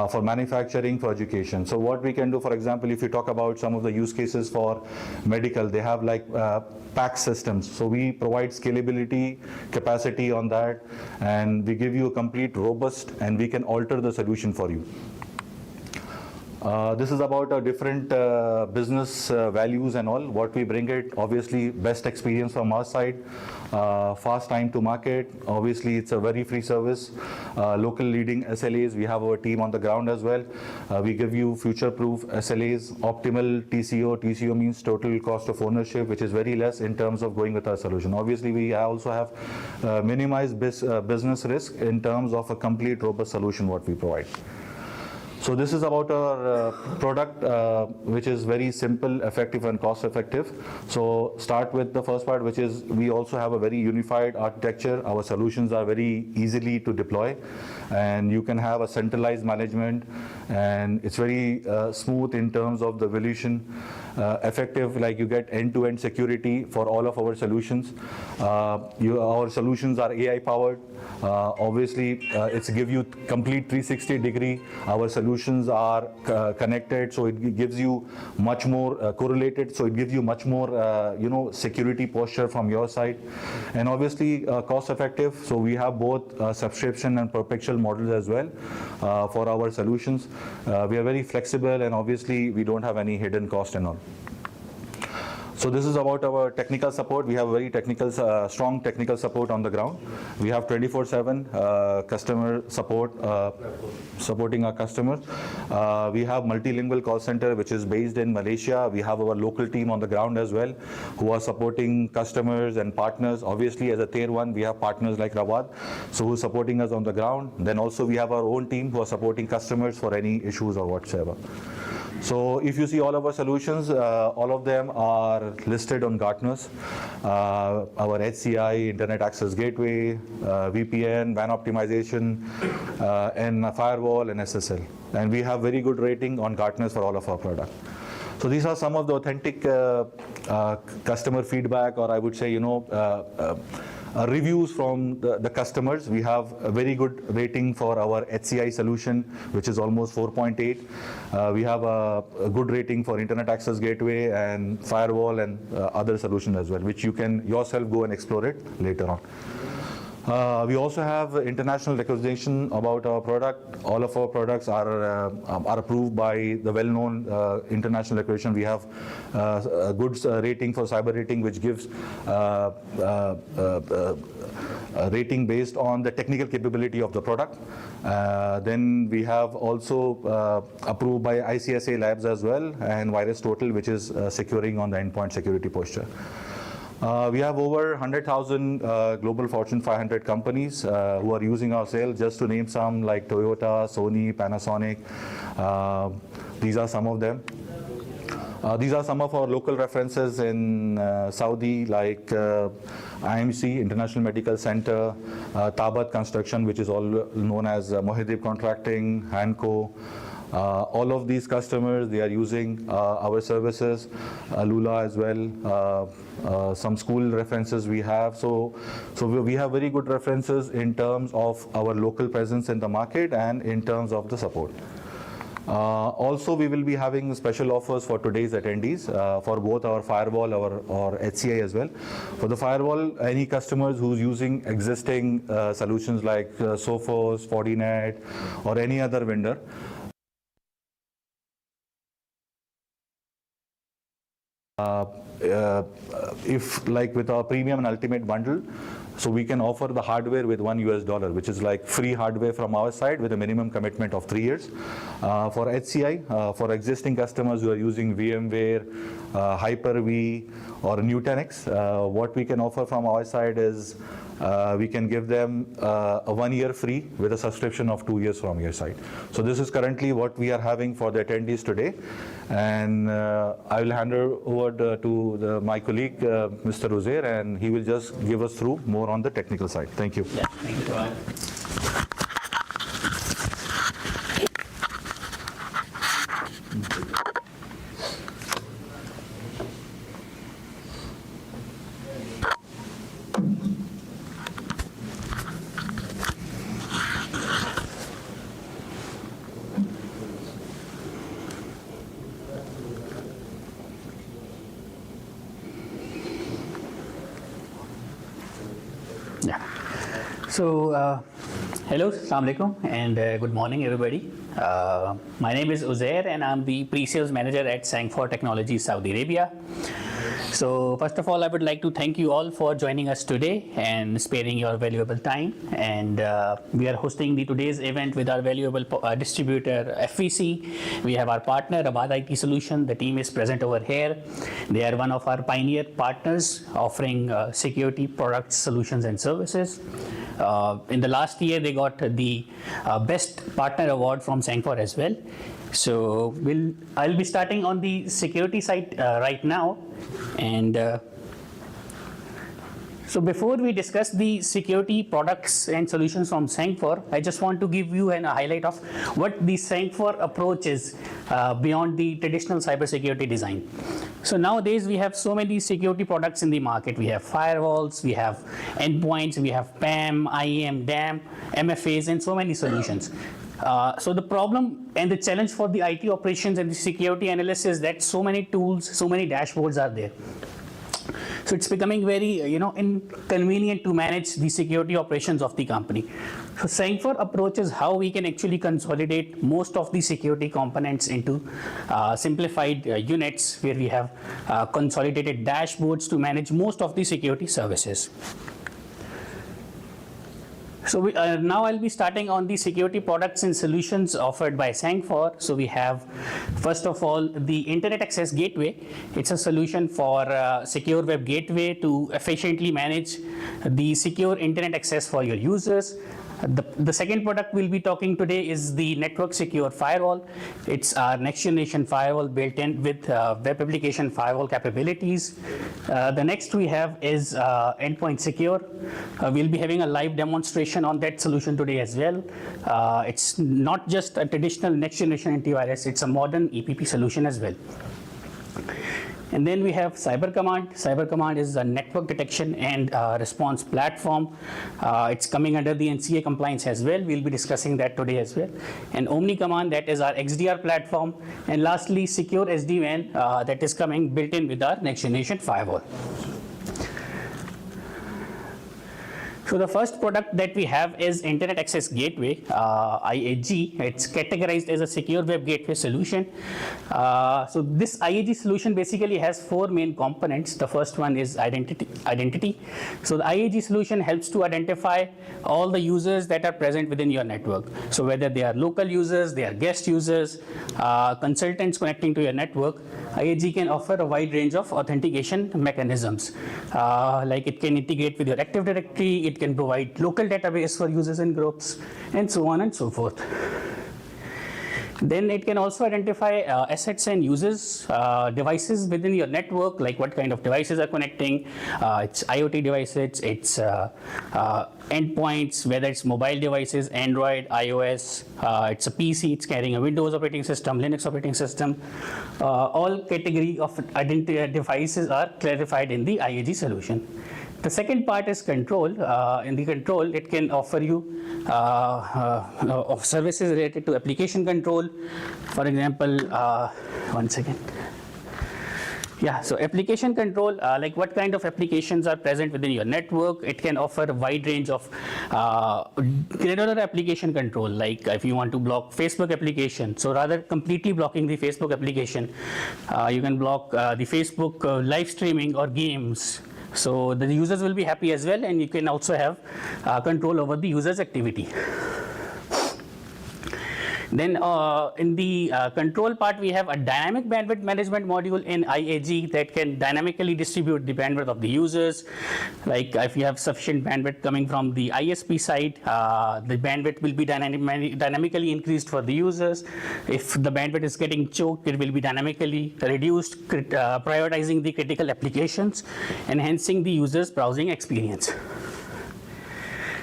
for manufacturing, for education. So what we can do, for example, if you talk about some of the use cases for medical, they have like PACS systems. So we provide scalability, capacity on that, and we give you a complete, robust, and we can alter the solution for you. This is about our different business values and all, what we bring it. Obviously, best experience from our side, fast time to market. Obviously, it's a very free service. Local leading SLAs, we have our team on the ground as well. We give you future-proof SLAs, optimal TCO. TCO means total cost of ownership, which is very less in terms of going with our solution. Obviously, we also have minimized business risk in terms of a complete robust solution what we provide. So this is about our product, which is very simple, effective, and cost effective. So start with the first part, which is we also have a very unified architecture. Our solutions are very easily to deploy, and you can have a centralized management, and it's very smooth in terms of the evolution. Effective, like you get end-to-end security for all of our solutions. Our solutions are AI powered. Obviously, it's give you complete 360 degree. Our solutions are connected, so it gives you much more correlated. So it gives you much more, security posture from your side, and obviously cost effective. So we have both subscription and perpetual models as well for our solutions. We are very flexible, and obviously we don't have any hidden cost and all. So this is about our technical support. We have very technical, strong technical support on the ground. We have 24/7 customer support, supporting our customers. We have multilingual call center, which is based in Malaysia. We have our local team on the ground as well, who are supporting customers and partners. Obviously, as a tier one, we have partners like Rawat, so who's supporting us on the ground. Then also we have our own team who are supporting customers for any issues or whatsoever. So if you see all of our solutions, all of them are listed on Gartner's. Our HCI, Internet Access Gateway, VPN, WAN optimization, and firewall and SSL. And we have very good rating on Gartner's for all of our products. So these are some of the authentic customer feedback, or I would say, reviews from the customers. We have a very good rating for our HCI solution, which is almost 4.8. We have a good rating for Internet Access Gateway and firewall and other solutions as well, which you can yourself go and explore it later on. We also have international recognition about our product. All of our products are approved by the well-known international recognition. We have a good rating for cyber rating, which gives a rating based on the technical capability of the product. Then we have also approved by ICSA Labs as well, and Virus Total, which is securing on the endpoint security posture. We have over 100,000 global Fortune 500 companies who are using our sales. Just to name some, like Toyota, Sony, Panasonic. These are some of them. These are some of our local references in Saudi, like IMC, International Medical Center, Tabat Construction, which is all known as Mohidib Contracting, Hanco, All of these customers, they are using our services, Lula as well, some school references we have. So we have very good references in terms of our local presence in the market and in terms of the support. Also, we will be having special offers for today's attendees for both our firewall or HCI as well. For the firewall, any customers who's using existing solutions like Sophos, Fortinet, or any other vendor, if like with our premium and ultimate bundle, so we can offer the hardware with $1, which is like free hardware from our side with a minimum commitment of 3 years. For HCI, for existing customers who are using VMware, Hyper-V, or Nutanix, what we can offer from our side is we can give them a 1 year free with a subscription of 2 years from your side. So this is currently what we are having for the attendees today. And I will hand over to my colleague, Mr. Uzair, and he will just give us through more on the technical side. Thank you. Yeah, thank you, Rohan. Yeah. So, hello, Assalamu alaikum, and good morning, everybody. My name is Uzair, and I'm the pre-sales manager at Sangfor Technologies, Saudi Arabia. So, first of all, I would like to thank you all for joining us today and sparing your valuable time. And we are hosting today's event with our valuable distributor, FVC. We have our partner, Abad IT Solution. The team is present over here. They are one of our pioneer partners offering security products, solutions, and services. In the last year, they got the Best Partner Award from Sangfor as well. So I'll be starting on the security side right now. And so before we discuss the security products and solutions from Sangfor, I just want to give you a highlight of what the Sangfor approach is beyond the traditional cybersecurity design. So nowadays we have so many security products in the market. We have firewalls, we have endpoints, we have PAM, IAM, DAM, MFAs, and so many solutions. So the problem and the challenge for the IT operations and the security analysts is that so many tools, so many dashboards are there. So it's becoming very, inconvenient to manage the security operations of the company. So Sangfor approaches how we can actually consolidate most of the security components into simplified units where we have consolidated dashboards to manage most of the security services. So now I'll be starting on the security products and solutions offered by Sangfor. So we have, first of all, the Internet Access Gateway. It's a solution for secure web gateway to efficiently manage the secure internet access for your users. The second product we'll be talking today is the Network Secure Firewall. It's our next generation firewall built in with web application firewall capabilities. The next we have is Endpoint Secure. We'll be having a live demonstration on that solution today as well. It's not just a traditional next generation antivirus, it's a modern EPP solution as well. And then we have Cyber Command. Cyber Command is a network detection and response platform. It's coming under the NCA compliance as well. We'll be discussing that today as well. And Omni Command, that is our XDR platform. And lastly, Secure SD-WAN, that is coming built in with our next generation firewall. So the first product that we have is Internet Access Gateway, IAG. It's categorized as a secure web gateway solution. So this IAG solution basically has 4 main components. The first one is identity. So the IAG solution helps to identify all the users that are present within your network. So whether they are local users, they are guest users, consultants connecting to your network, IAG can offer a wide range of authentication mechanisms. Like it can integrate with your Active Directory, it can provide local database for users and groups, and so on and so forth. Then it can also identify assets and users, devices within your network, like what kind of devices are connecting. It's IoT devices, it's endpoints, whether it's mobile devices, Android, iOS, it's a PC, it's carrying a Windows operating system, Linux operating system. All category of devices are clarified in the IAG solution. The second part is control. In the control, it can offer you of services related to application control. For example, one second. Yeah, so application control, like what kind of applications are present within your network. It can offer a wide range of granular application control, like if you want to block Facebook application. So rather completely blocking the Facebook application, you can block the Facebook live streaming or games. So the users will be happy as well, and you can also have control over the user's activity. Then in the control part, we have a dynamic bandwidth management module in IAG that can dynamically distribute the bandwidth of the users. Like if you have sufficient bandwidth coming from the ISP side, the bandwidth will be dynamically increased for the users. If the bandwidth is getting choked, it will be dynamically reduced, prioritizing the critical applications, enhancing the user's browsing experience.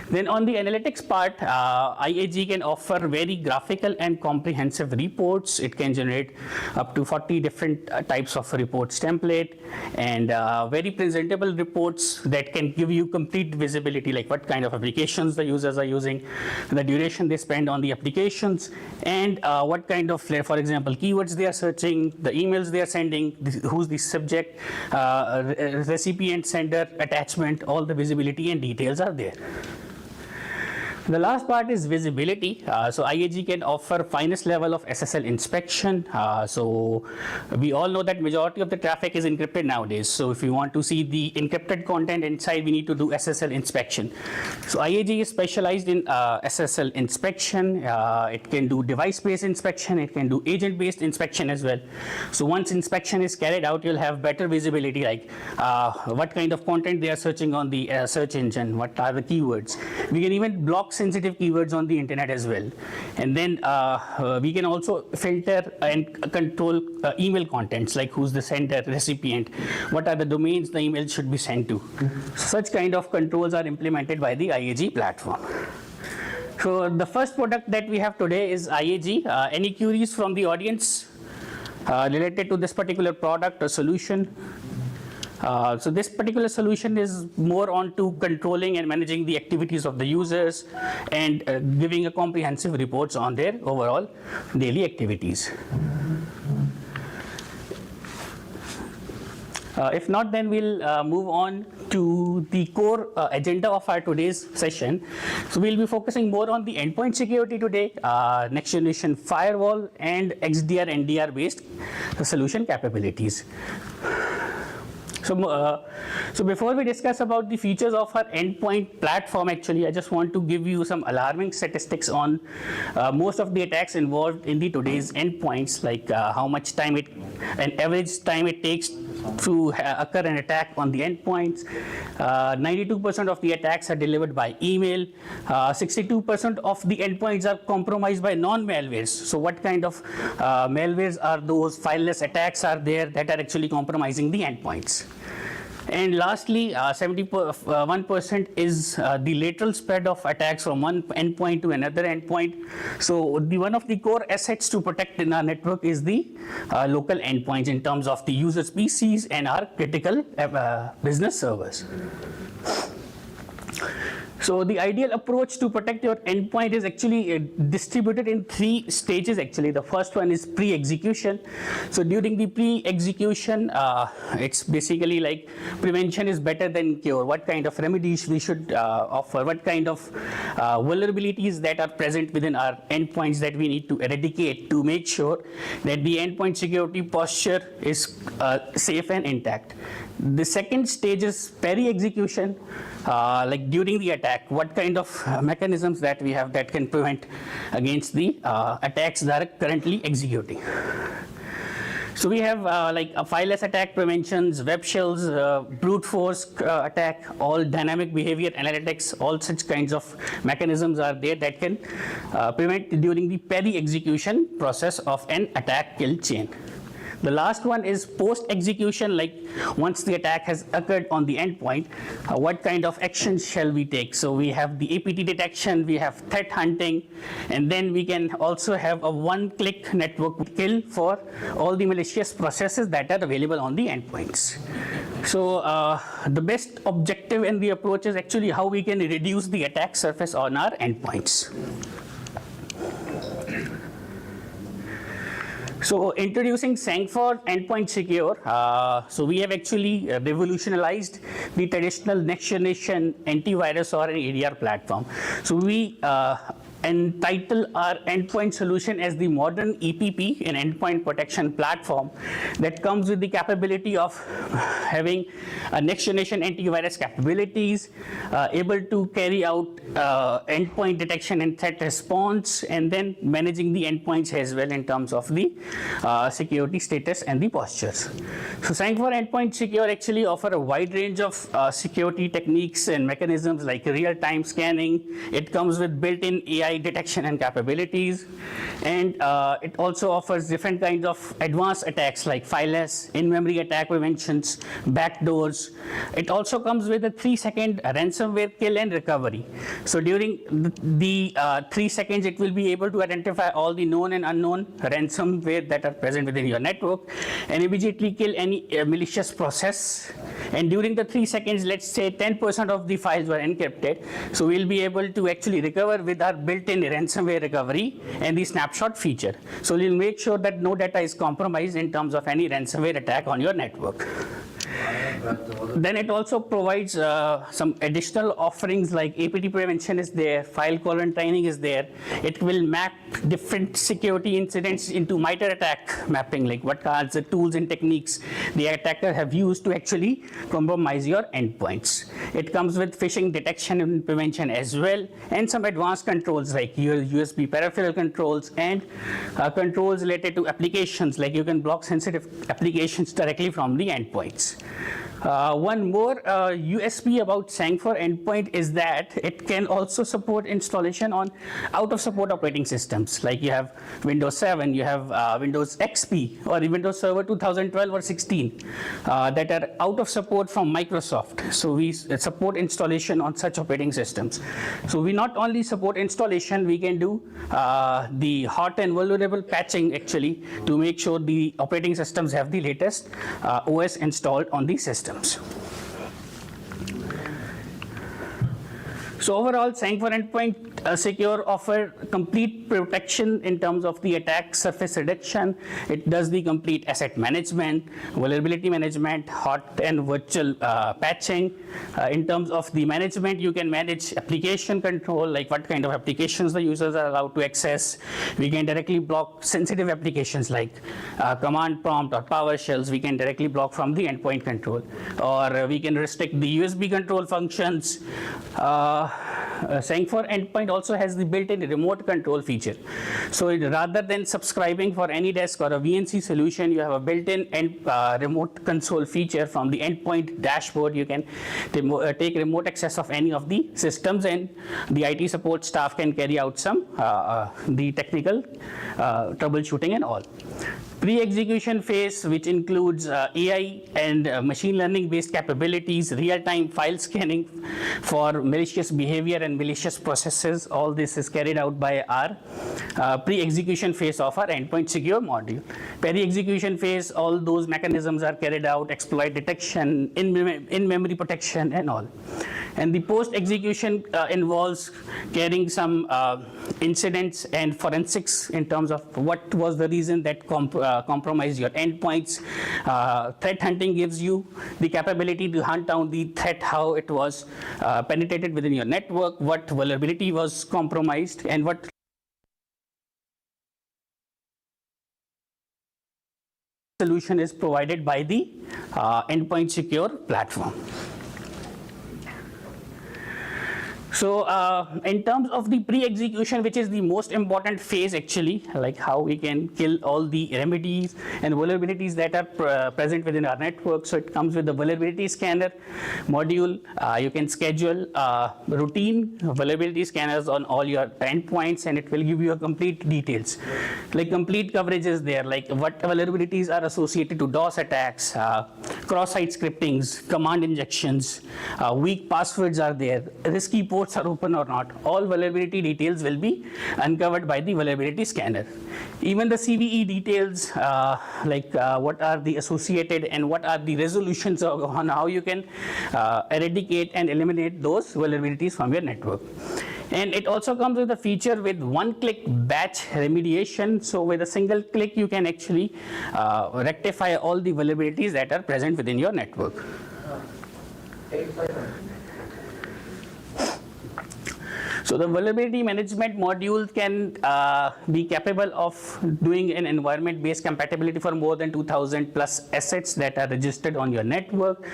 Then on the analytics part, IAG can offer very graphical and comprehensive reports. It can generate up to 40 different types of reports template, and very presentable reports that can give you complete visibility, like what kind of applications the users are using, the duration they spend on the applications, and what kind of, for example, keywords they are searching, the emails they are sending, who's the subject, recipient, sender, attachment, all the visibility and details are there. The last part is visibility. So IAG can offer finest level of SSL inspection. So we all know that majority of the traffic is encrypted nowadays. So if you want to see the encrypted content inside, we need to do SSL inspection. So IAG is specialized in SSL inspection. It can do device-based inspection. It can do agent-based inspection as well. So once inspection is carried out, you'll have better visibility, like what kind of content they are searching on the search engine, what are the keywords. We can even block sensitive keywords on the internet as well. And then we can also filter and control email contents, like who's the sender, recipient, what are the domains the email should be sent to. Such kind of controls are implemented by the IAG platform. So the first product that we have today is IAG. Any queries from the audience related to this particular product or solution? So this particular solution is more on to controlling and managing the activities of the users and giving a comprehensive reports on their overall daily activities. If not, then we'll move on to the core agenda of our today's session. So we'll be focusing more on the endpoint security today, next generation firewall and XDR, NDR based solution capabilities. So before we discuss about the features of our endpoint platform, actually, I just want to give you some alarming statistics on most of the attacks involved in the today's endpoints, like how much time an average time it takes to occur an attack on the endpoints. 92% of the attacks are delivered by email. 62% of the endpoints are compromised by non-malwares. So what kind of malwares are those? Fileless attacks are there that are actually compromising the endpoints. And lastly, 71% is the lateral spread of attacks from one endpoint to another endpoint. So one of the core assets to protect in our network is the local endpoints in terms of the users' PCs and our critical business servers. So the ideal approach to protect your endpoint is actually distributed in 3 stages actually. The first one is pre-execution. So during the pre-execution, it's basically like prevention is better than cure. What kind of remedies we should offer, what kind of vulnerabilities that are present within our endpoints that we need to eradicate to make sure that the endpoint security posture is safe and intact. The second stage is peri-execution, like during the attack, what kind of mechanisms that we have that can prevent against the attacks that are currently executing. So we have like a fileless attack preventions, web shells, brute force attack, all dynamic behavior analytics, all such kinds of mechanisms are there that can prevent during the peri-execution process of an attack kill chain. The last one is post-execution, like once the attack has occurred on the endpoint, what kind of actions shall we take? So we have the APT detection, we have threat hunting, and then we can also have a one-click network kill for all the malicious processes that are available on the endpoints. So the best objective in the approach is actually how we can reduce the attack surface on our endpoints. So introducing Sangfor Endpoint Secure, so we have actually revolutionized the traditional next generation antivirus or an EDR platform. So we entitle our endpoint solution as the modern EPP, an endpoint protection platform that comes with the capability of having a next generation antivirus capabilities, able to carry out endpoint detection and threat response, and then managing the endpoints as well in terms of the security status and the postures. So Sangfor Endpoint Secure actually offer a wide range of security techniques and mechanisms like real-time scanning. It comes with built-in AI detection and capabilities, and it also offers different kinds of advanced attacks like fileless, in-memory attack preventions, backdoors. It also comes with a 3-second ransomware kill and recovery. So during the 3 seconds, it will be able to identify all the known and unknown ransomware that are present within your network and immediately kill any malicious process. And during the 3 seconds, let's say 10% of the files were encrypted. So we'll be able to actually recover with our built-in ransomware recovery and the snapshot feature. So we'll make sure that no data is compromised in terms of any ransomware attack on your network. Then it also provides some additional offerings like APT prevention is there, file quarantining is there. It will map different security incidents into MITRE attack mapping, like what are the tools and techniques the attacker have used to actually compromise your endpoints. It comes with phishing detection and prevention as well, and some advanced controls like your USB peripheral controls and controls related to applications, like you can block sensitive applications directly from the endpoints. One more USP about Sangfor Endpoint is that it can also support installation on out-of-support operating systems. Like you have Windows 7, you have Windows XP, or Windows Server 2012 or 16 that are out of support from Microsoft. So we support installation on such operating systems. So we not only support installation, we can do the hot and vulnerable patching actually to make sure the operating systems have the latest OS installed on the systems. So overall, Sangfor Endpoint Secure offer complete protection in terms of the attack surface reduction. It does the complete asset management, vulnerability management, hot and virtual patching. In terms of the management, you can manage application control, like what kind of applications the users are allowed to access. We can directly block sensitive applications like command prompt or PowerShells. We can directly block from the endpoint control, or we can restrict the USB control functions. Sangfor Endpoint also has the built-in remote control feature. So rather than subscribing for AnyDesk or a VNC solution, you have a built-in remote console feature from the endpoint dashboard. You can take remote access of any of the systems, and the IT support staff can carry out some the technical troubleshooting and all. Pre-execution phase, which includes AI and machine learning based capabilities, real-time file scanning for malicious behavior and malicious processes. All this is carried out by our pre-execution phase of our endpoint secure module. Peri-execution phase, all those mechanisms are carried out, exploit detection, in-memory protection and all. And the post-execution involves carrying some incidents and forensics in terms of what was the reason that compromised your endpoints. Threat hunting gives you the capability to hunt down the threat, how it was penetrated within your network, what vulnerability was compromised, and what solution is provided by the endpoint secure platform. So in terms of the pre-execution, which is the most important phase actually, like how we can kill all the remedies and vulnerabilities that are present within our network. So it comes with the vulnerability scanner module. You can schedule routine vulnerability scanners on all your endpoints, and it will give you a complete details. Like complete coverage is there, like what vulnerabilities are associated to DOS attacks, cross-site scriptings, command injections, weak passwords are there, risky ports are open or not. All vulnerability details will be uncovered by the vulnerability scanner. Even the CVE details, what are the associated and what are the resolutions on how you can eradicate and eliminate those vulnerabilities from your network. And it also comes with a feature with one-click batch remediation. So with a single click, you can actually rectify all the vulnerabilities that are present within your network. So the vulnerability management module can be capable of doing an environment-based compatibility for more than 2,000 plus assets that are registered on your network,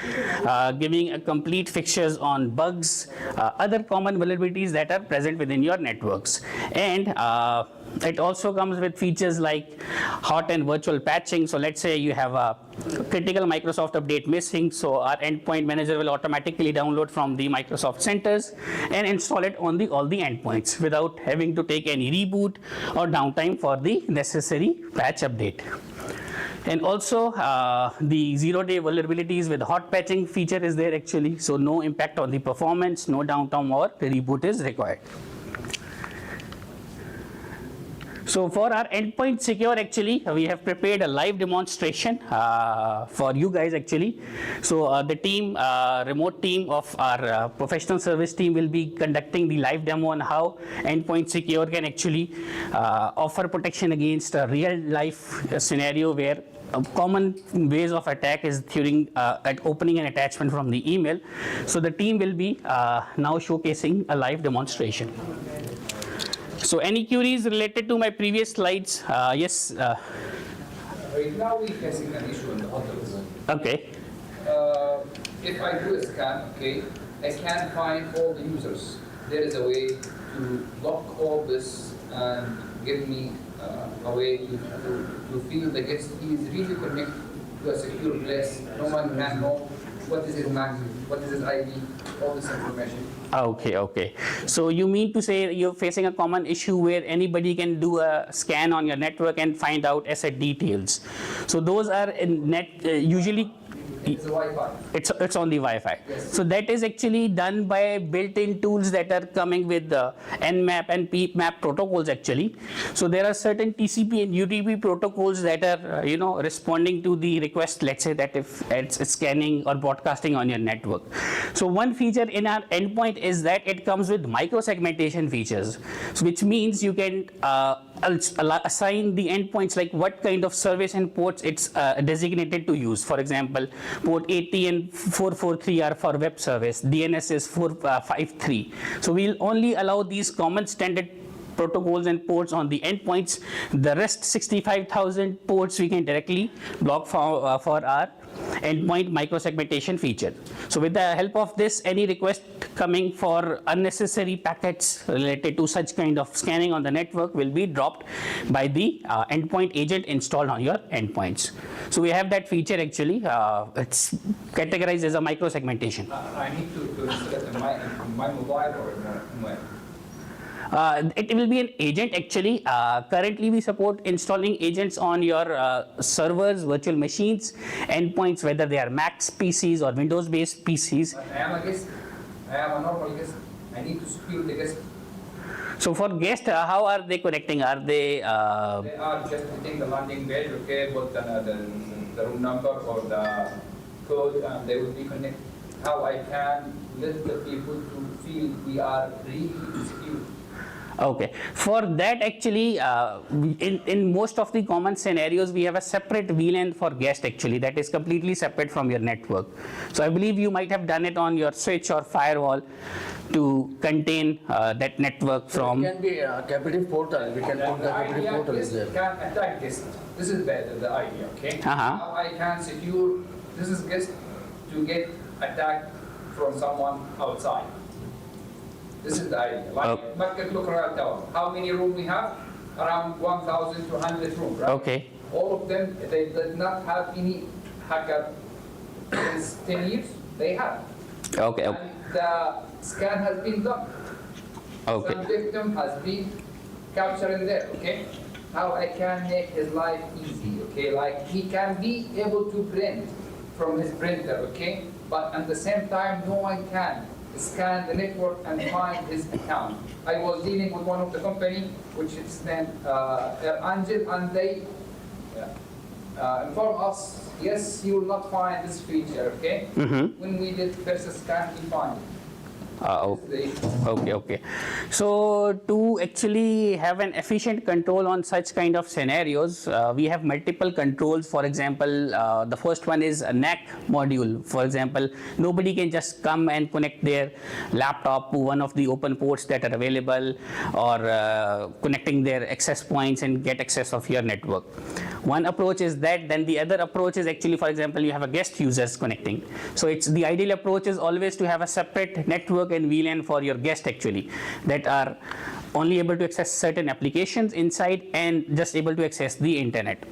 giving a complete fixtures on bugs, other common vulnerabilities that are present within your networks. And it also comes with features like hot and virtual patching. So let's say you have a critical Microsoft update missing, so our endpoint manager will automatically download from the Microsoft centers and install it on all the endpoints without having to take any reboot or downtime for the necessary patch update. And also the zero-day vulnerabilities with hot patching feature is there actually, so no impact on the performance, no downtime or reboot is required. So for our endpoint secure, actually, we have prepared a live demonstration for you guys actually. So the team, remote team of our professional service team will be conducting the live demo on how endpoint secure can actually offer protection against a real life scenario where common ways of attack is during opening an attachment from the email. So the team will be now showcasing a live demonstration. So any queries related to my previous slides? Yes. Right now we're facing an issue in the hotels. Okay. If I do a scan, okay, I can't find all the users. There is a way to block all this and give me a way to feel the guest is really connected to a secure place. No one can know what is his MAC, what is his ID, all this information. Okay. So you mean to say you're facing a common issue where anybody can do a scan on your network and find out asset details. So those are in usually. It's Wi-Fi. It's on the Wi-Fi. Yes. So that is actually done by built-in tools that are coming with the Nmap and PMAP protocols actually. So there are certain TCP and UDP protocols that are responding to the request. Let's say that if it's scanning or broadcasting on your network. So one feature in our endpoint is that it comes with micro-segmentation features, which means you can assign the endpoints like what kind of service and ports it's designated to use. For example, port 80 and 443 are for web service, DNS is 453. So we'll only allow these common standard protocols and ports on the endpoints. The rest 65,000 ports we can directly block for our endpoint micro-segmentation feature. So with the help of this, any request coming for unnecessary packets related to such kind of scanning on the network will be dropped by the endpoint agent installed on your endpoints. So we have that feature actually. It's categorized as a micro-segmentation. I need to install it in my mobile or in my It will be an agent actually. Currently we support installing agents on your servers, virtual machines, endpoints, whether they are Macs PCs or Windows based PCs. I am a guest. I am a normal guest. I need to secure the guest. So for guests, how are they connecting? Are they? They are just hitting the landing page, okay, put the room number or the code, and they will be connected. How I can let the people to feel we are really secure. Okay, for that actually, in most of the common scenarios, we have a separate VLAN for guest actually that is completely separate from your network. So I believe you might have done it on your switch or firewall to contain that network from. It can be a captive portal. We can put the captive portal is there. Can attack guest. This is the idea, okay? Uh-huh. How I can secure this is guest to get attacked from someone outside. This is the idea. Like Market Lucraral Tower. How many rooms we have? Around 1,200 rooms, right? Okay. All of them, they did not have any hacker since 10 years. They have. Okay. And the scan has been done. Okay. Some victim has been captured in there, okay? How I can make his life easy, okay? Like he can be able to print from his printer, okay? But at the same time, no one can scan the network and find his account. I was dealing with one of the company, which is named Angel, and they informed us, yes, you will not find this feature, okay? When we did first scan, we found it. Okay. So to actually have an efficient control on such kind of scenarios, we have multiple controls. For example, the first one is a NAC module. For example, nobody can just come and connect their laptop to one of the open ports that are available, or connecting their access points and get access of your network. One approach is that. Then the other approach is actually, for example, you have a guest users connecting. So it's the ideal approach is always to have a separate network and VLAN for your guest actually, that are only able to access certain applications inside and just able to access the internet.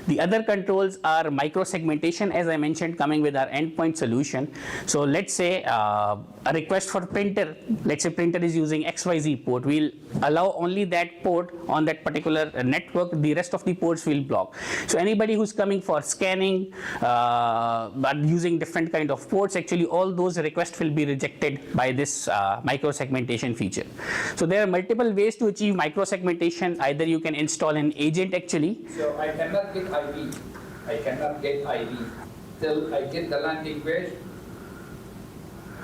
The other controls are micro-segmentation, as I mentioned, coming with our endpoint solution. So let's say a request for printer, let's say printer is using XYZ port, we'll allow only that port on that particular network, the rest of the ports will block. So anybody who's coming for scanning, but using different kind of ports, actually all those requests will be rejected by this micro-segmentation feature. So there are multiple ways to achieve micro-segmentation. Either you can install an agent actually. So I cannot get ID. I cannot get ID till I get the landing page.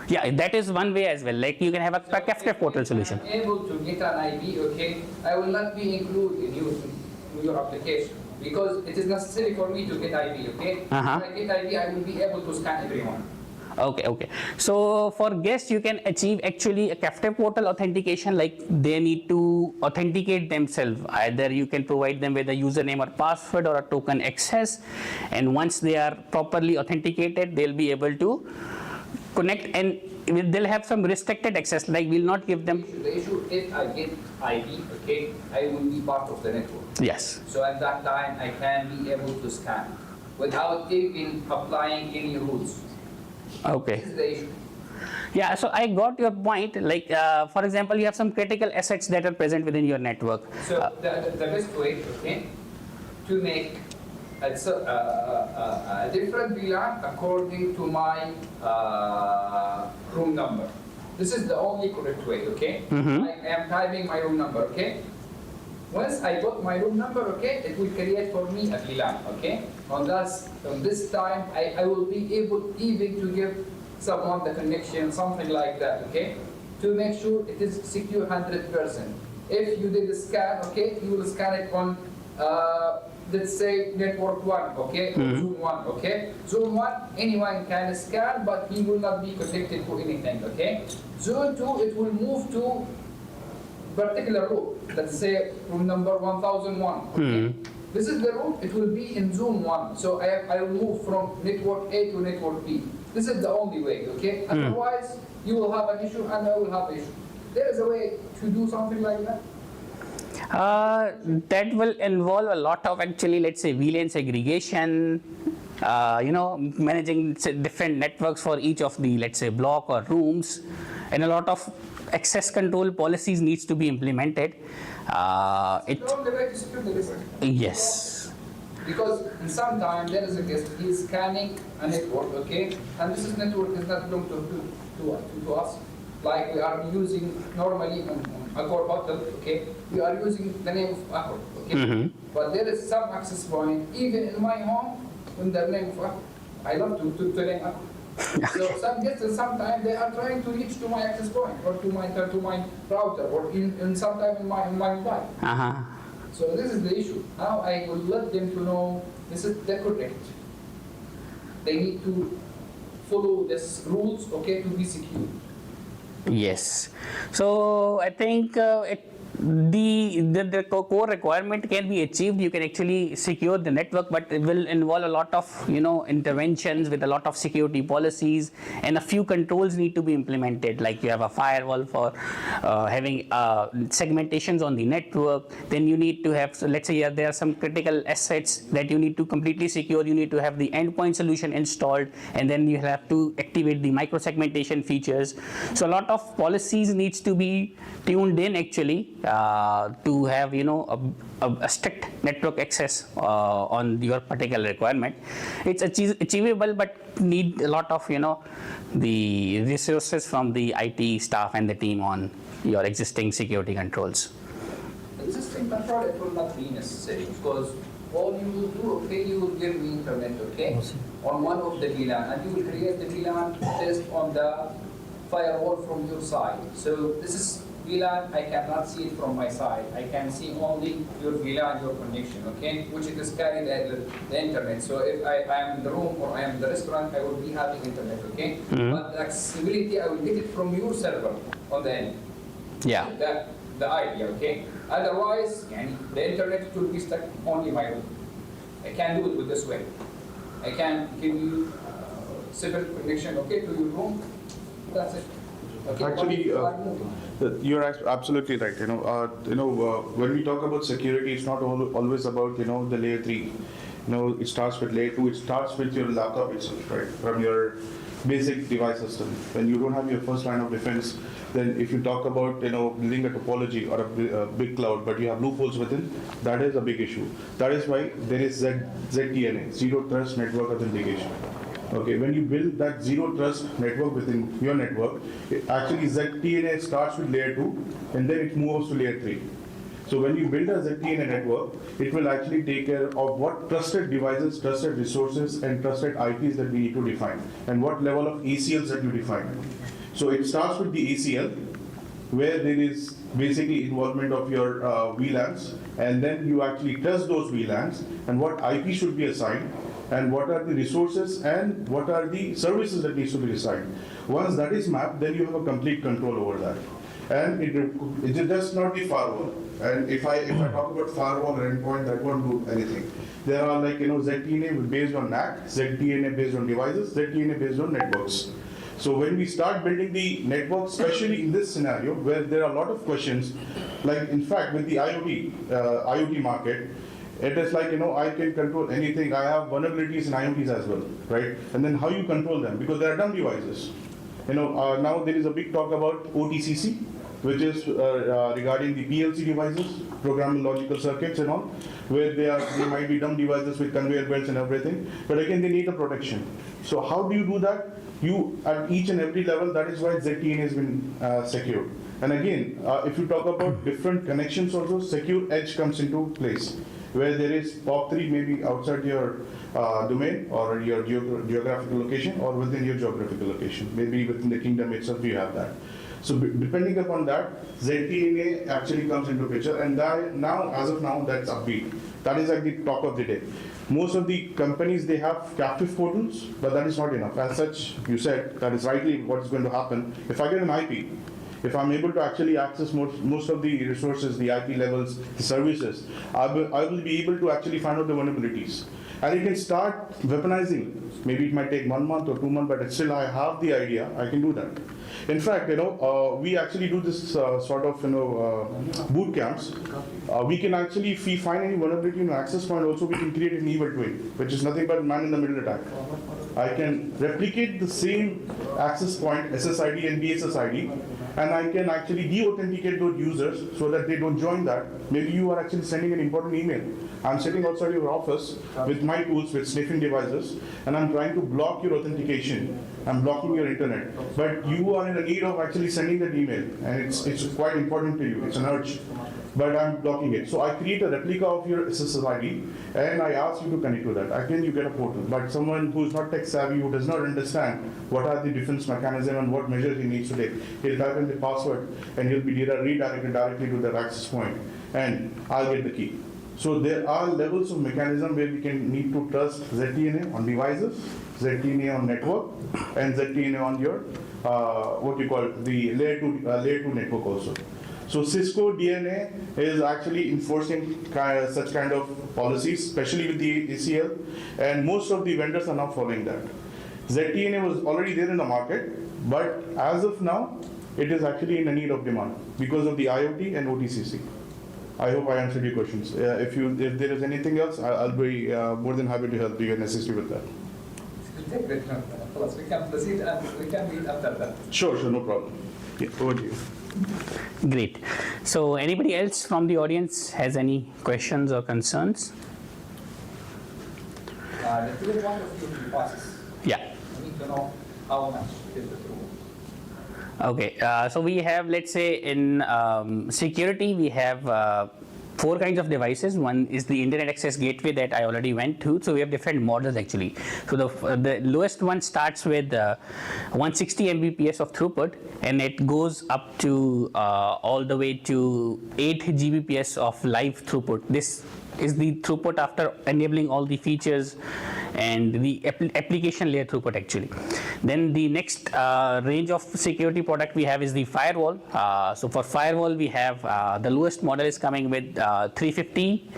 Yeah, that is one way as well. Like you can have a Kafka portal solution. If I'm able to get an ID, okay, I will not be included in your application because it is necessary for me to get ID, okay? If I get ID, I will be able to scan everyone. Okay. So for guests, you can achieve actually a Kafka portal authentication, like they need to authenticate themselves. Either you can provide them with a username or password or a token access, and once they are properly authenticated, they'll be able to connect, and they'll have some restricted access, like we'll not give them. The issue, if I get ID, okay, I will be part of the network. Yes. So at that time, I can be able to scan without even applying any rules. Okay. This is the issue. Yeah, so I got your point. Like, for example, you have some critical assets that are present within your network. So the best way, okay, to make a different VLAN according to my room number. This is the only correct way, okay? I am typing my room number, okay? Once I got my room number, okay, it will create for me a VLAN, okay? On this time, I will be able even to give someone the connection, something like that, okay? To make sure it is secure 100%. If you did a scan, okay, you will scan it on, let's say, network 1, okay, or Zone 1, okay? Zone 1, anyone can scan, but he will not be connected to anything, okay? Zone 2, it will move to particular room, let's say room number 1001, okay? This is the room, it will be in Zone 1, so I will move from network A to network B. This is the only way, okay? Otherwise, you will have an issue and I will have an issue. There is a way to do something like that? That will involve a lot of actually, let's say, VLAN segregation, managing different networks for each of the, let's say, block or rooms, and a lot of access control policies needs to be implemented. The only way to secure the network. Yes. Because in some time there is a guest, he is scanning a network, okay? And this network is not belong to us. Like we are using normally on Accor Hotel, okay? We are using the name of Accor, okay? But there is some access point, even in my home, in the name of Accor. I love to name Accor. So some guests, sometimes they are trying to reach to my access point or to my router or in sometime in my mobile. So this is the issue. Now I will let them to know this is the correct. They need to follow these rules, okay, to be secure. Yes. So I think the core requirement can be achieved. You can actually secure the network, but it will involve a lot of interventions with a lot of security policies, and a few controls need to be implemented. Like you have a firewall for having segmentations on the network. Then you need to have, so let's say there are some critical assets that you need to completely secure. You need to have the endpoint solution installed, and then you have to activate the micro segmentation features. So a lot of policies needs to be tuned in actually to have a strict network access on your particular requirement. It's achievable, but need a lot of the resources from the IT staff and the team on your existing security controls. Existing control, it will not be necessary because all you will do, okay, you will give me internet, okay, on one of the VLAN, and you will create the VLAN based on the firewall from your side. So this is VLAN, I cannot see it from my side. I can see only your VLAN, your connection, okay, which it is carried the internet. So if I am in the room or I am in the restaurant, I will be having internet, okay? Mm-hmm. But the accessibility, I will get it from your server on the end. Yeah. The idea, okay? Otherwise, the internet will be stuck only my room. I can do it with this way. I can give you separate connection, okay, to your room. That's it. Okay? Actually, you're absolutely right. When we talk about security, it's not always about the layer 3. It starts with layer 2. It starts with your laptop itself, right? From your basic device system. When you don't have your first line of defense, then if you talk about building a topology or a big cloud, but you have loopholes within, that is a big issue. That is why there is ZTNA, Zero Trust Network Authentication. Okay, when you build that zero trust network within your network, actually ZTNA starts with layer 2 and then it moves to layer 3. So when you build a ZTNA network, it will actually take care of what trusted devices, trusted resources, and trusted IPs that we need to define, and what level of ACLs that you define. So it starts with the ACL, where there is basically involvement of your VLANs, and then you actually test those VLANs, and what IP should be assigned, and what are the resources, and what are the services that needs to be assigned. Once that is mapped, then you have a complete control over that. And it is just not the firewall. And if I talk about firewall or endpoint, that won't do anything. There are ZTNA based on NAC, ZTNA based on devices, ZTNA based on networks. So when we start building the network, especially in this scenario where there are a lot of questions, like in fact with the IoT market, it is like, I can control anything. I have vulnerabilities in IoTs as well, right? And then how you control them? Because they are dumb devices. Now there is a big talk about OTCC, which is regarding the PLC devices, programmable logical circuits and all, where they might be dumb devices with conveyor belts and everything. But again, they need a protection. So how do you do that? You, at each and every level, that is why ZTNA has been secured. And again, if you talk about different connections also, secure edge comes into place, where there is POP3 maybe outside your domain or your geographical location, or within your geographical location. Maybe within the kingdom itself you have that. So depending upon that, ZTNA actually comes into picture, and that now, as of now, that's upbeat. That is like the talk of the day. Most of the companies, they have captive portals, but that is not enough. As such, you said, that is rightly what is going to happen. If I get an IP, if I'm able to actually access most of the resources, the IP levels, the services, I will be able to actually find out the vulnerabilities. And you can start weaponizing. Maybe it might take 1 month or 2 months, but still I have the idea, I can do that. In fact, we actually do this sort of, boot camps. We can actually, if we find any vulnerability in an access point, also we can create an evil twin, which is nothing but man-in-the-middle attack. I can replicate the same access point, SSID and BSSID, and I can actually de-authenticate those users so that they don't join that. Maybe you are actually sending an important email. I'm sitting outside your office with my tools, with sniffing devices, and I'm trying to block your authentication. I'm blocking your internet. But you are in the need of actually sending that email, and it's quite important to you. It's an urge. But I'm blocking it. So I create a replica of your SSID, and I ask you to connect to that. Again, you get a portal. But someone who is not tech savvy, who does not understand what are the defense mechanism and what measures he needs to take, he'll type in the password, and he'll be redirected directly to that access point, and I'll get the key. So there are levels of mechanism where we can need to trust ZTNA on devices, ZTNA on network, and ZTNA on your what you call the layer 2 network also. So Cisco DNA is actually enforcing such kind of policies, especially with the ACL, and most of the vendors are now following that. ZTNA was already there in the market, but as of now, it is actually in a need of demand because of the IoT and OTCC. I hope I answered your questions. If there is anything else, I'll be more than happy to help you and assist you with that. We can proceed and we can meet after that. Sure, no problem. Yeah, over to you. Great. So anybody else from the audience has any questions or concerns? The third one is the process. Yeah. I need to know how much is the throughput. Okay, so we have, let's say in security, we have 4 kinds of devices. One is the internet access gateway that I already went to. So we have different models actually. So the lowest one starts with 160 Mbps of throughput, and it goes up to all the way to 8 Gbps of live throughput. This is the throughput after enabling all the features and the application layer throughput actually. Then the next range of security product we have is the firewall. So for firewall we have the lowest model is coming with 350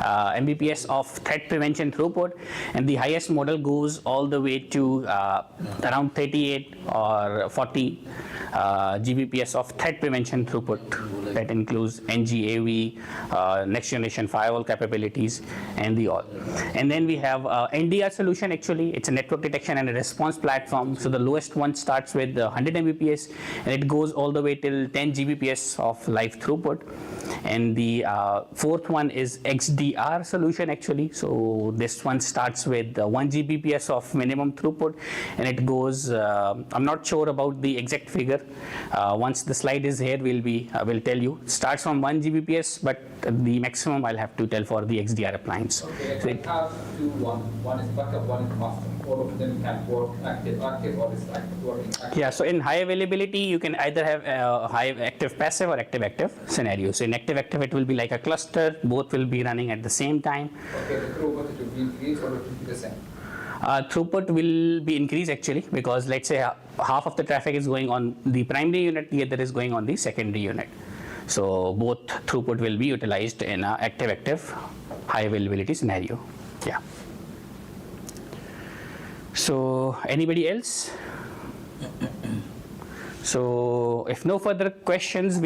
Mbps of threat prevention throughput, and the highest model goes all the way to around 38 or 40 Gbps of threat prevention throughput. That includes NG-AV, next generation firewall capabilities, and the all. And then we have NDR solution actually. It's a network detection and a response platform. So the lowest one starts with 100 Mbps, and it goes all the way till 10 Gbps of live throughput. And the fourth one is XDR solution actually. So this one starts with 1 Gbps of minimum throughput, and it goes, I'm not sure about the exact figure. Once the slide is here, we'll tell you. It starts from 1 Gbps, but the maximum I'll have to tell for the XDR appliance. Okay, So I have two, one is backup, one is master. All of them can work active, or is active working active. yeah, so in high availability, you can either have high active passive or active scenario. So in active it will be like a cluster, both will be running at the same time. Okay, the throughput it will be increased or it will be the same? Throughput will be increased actually, because let's say half of the traffic is going on the primary unit, the other is going on the secondary unit. So both throughput will be utilized in a active high availability scenario. Yeah. So anybody else? So if no further questions,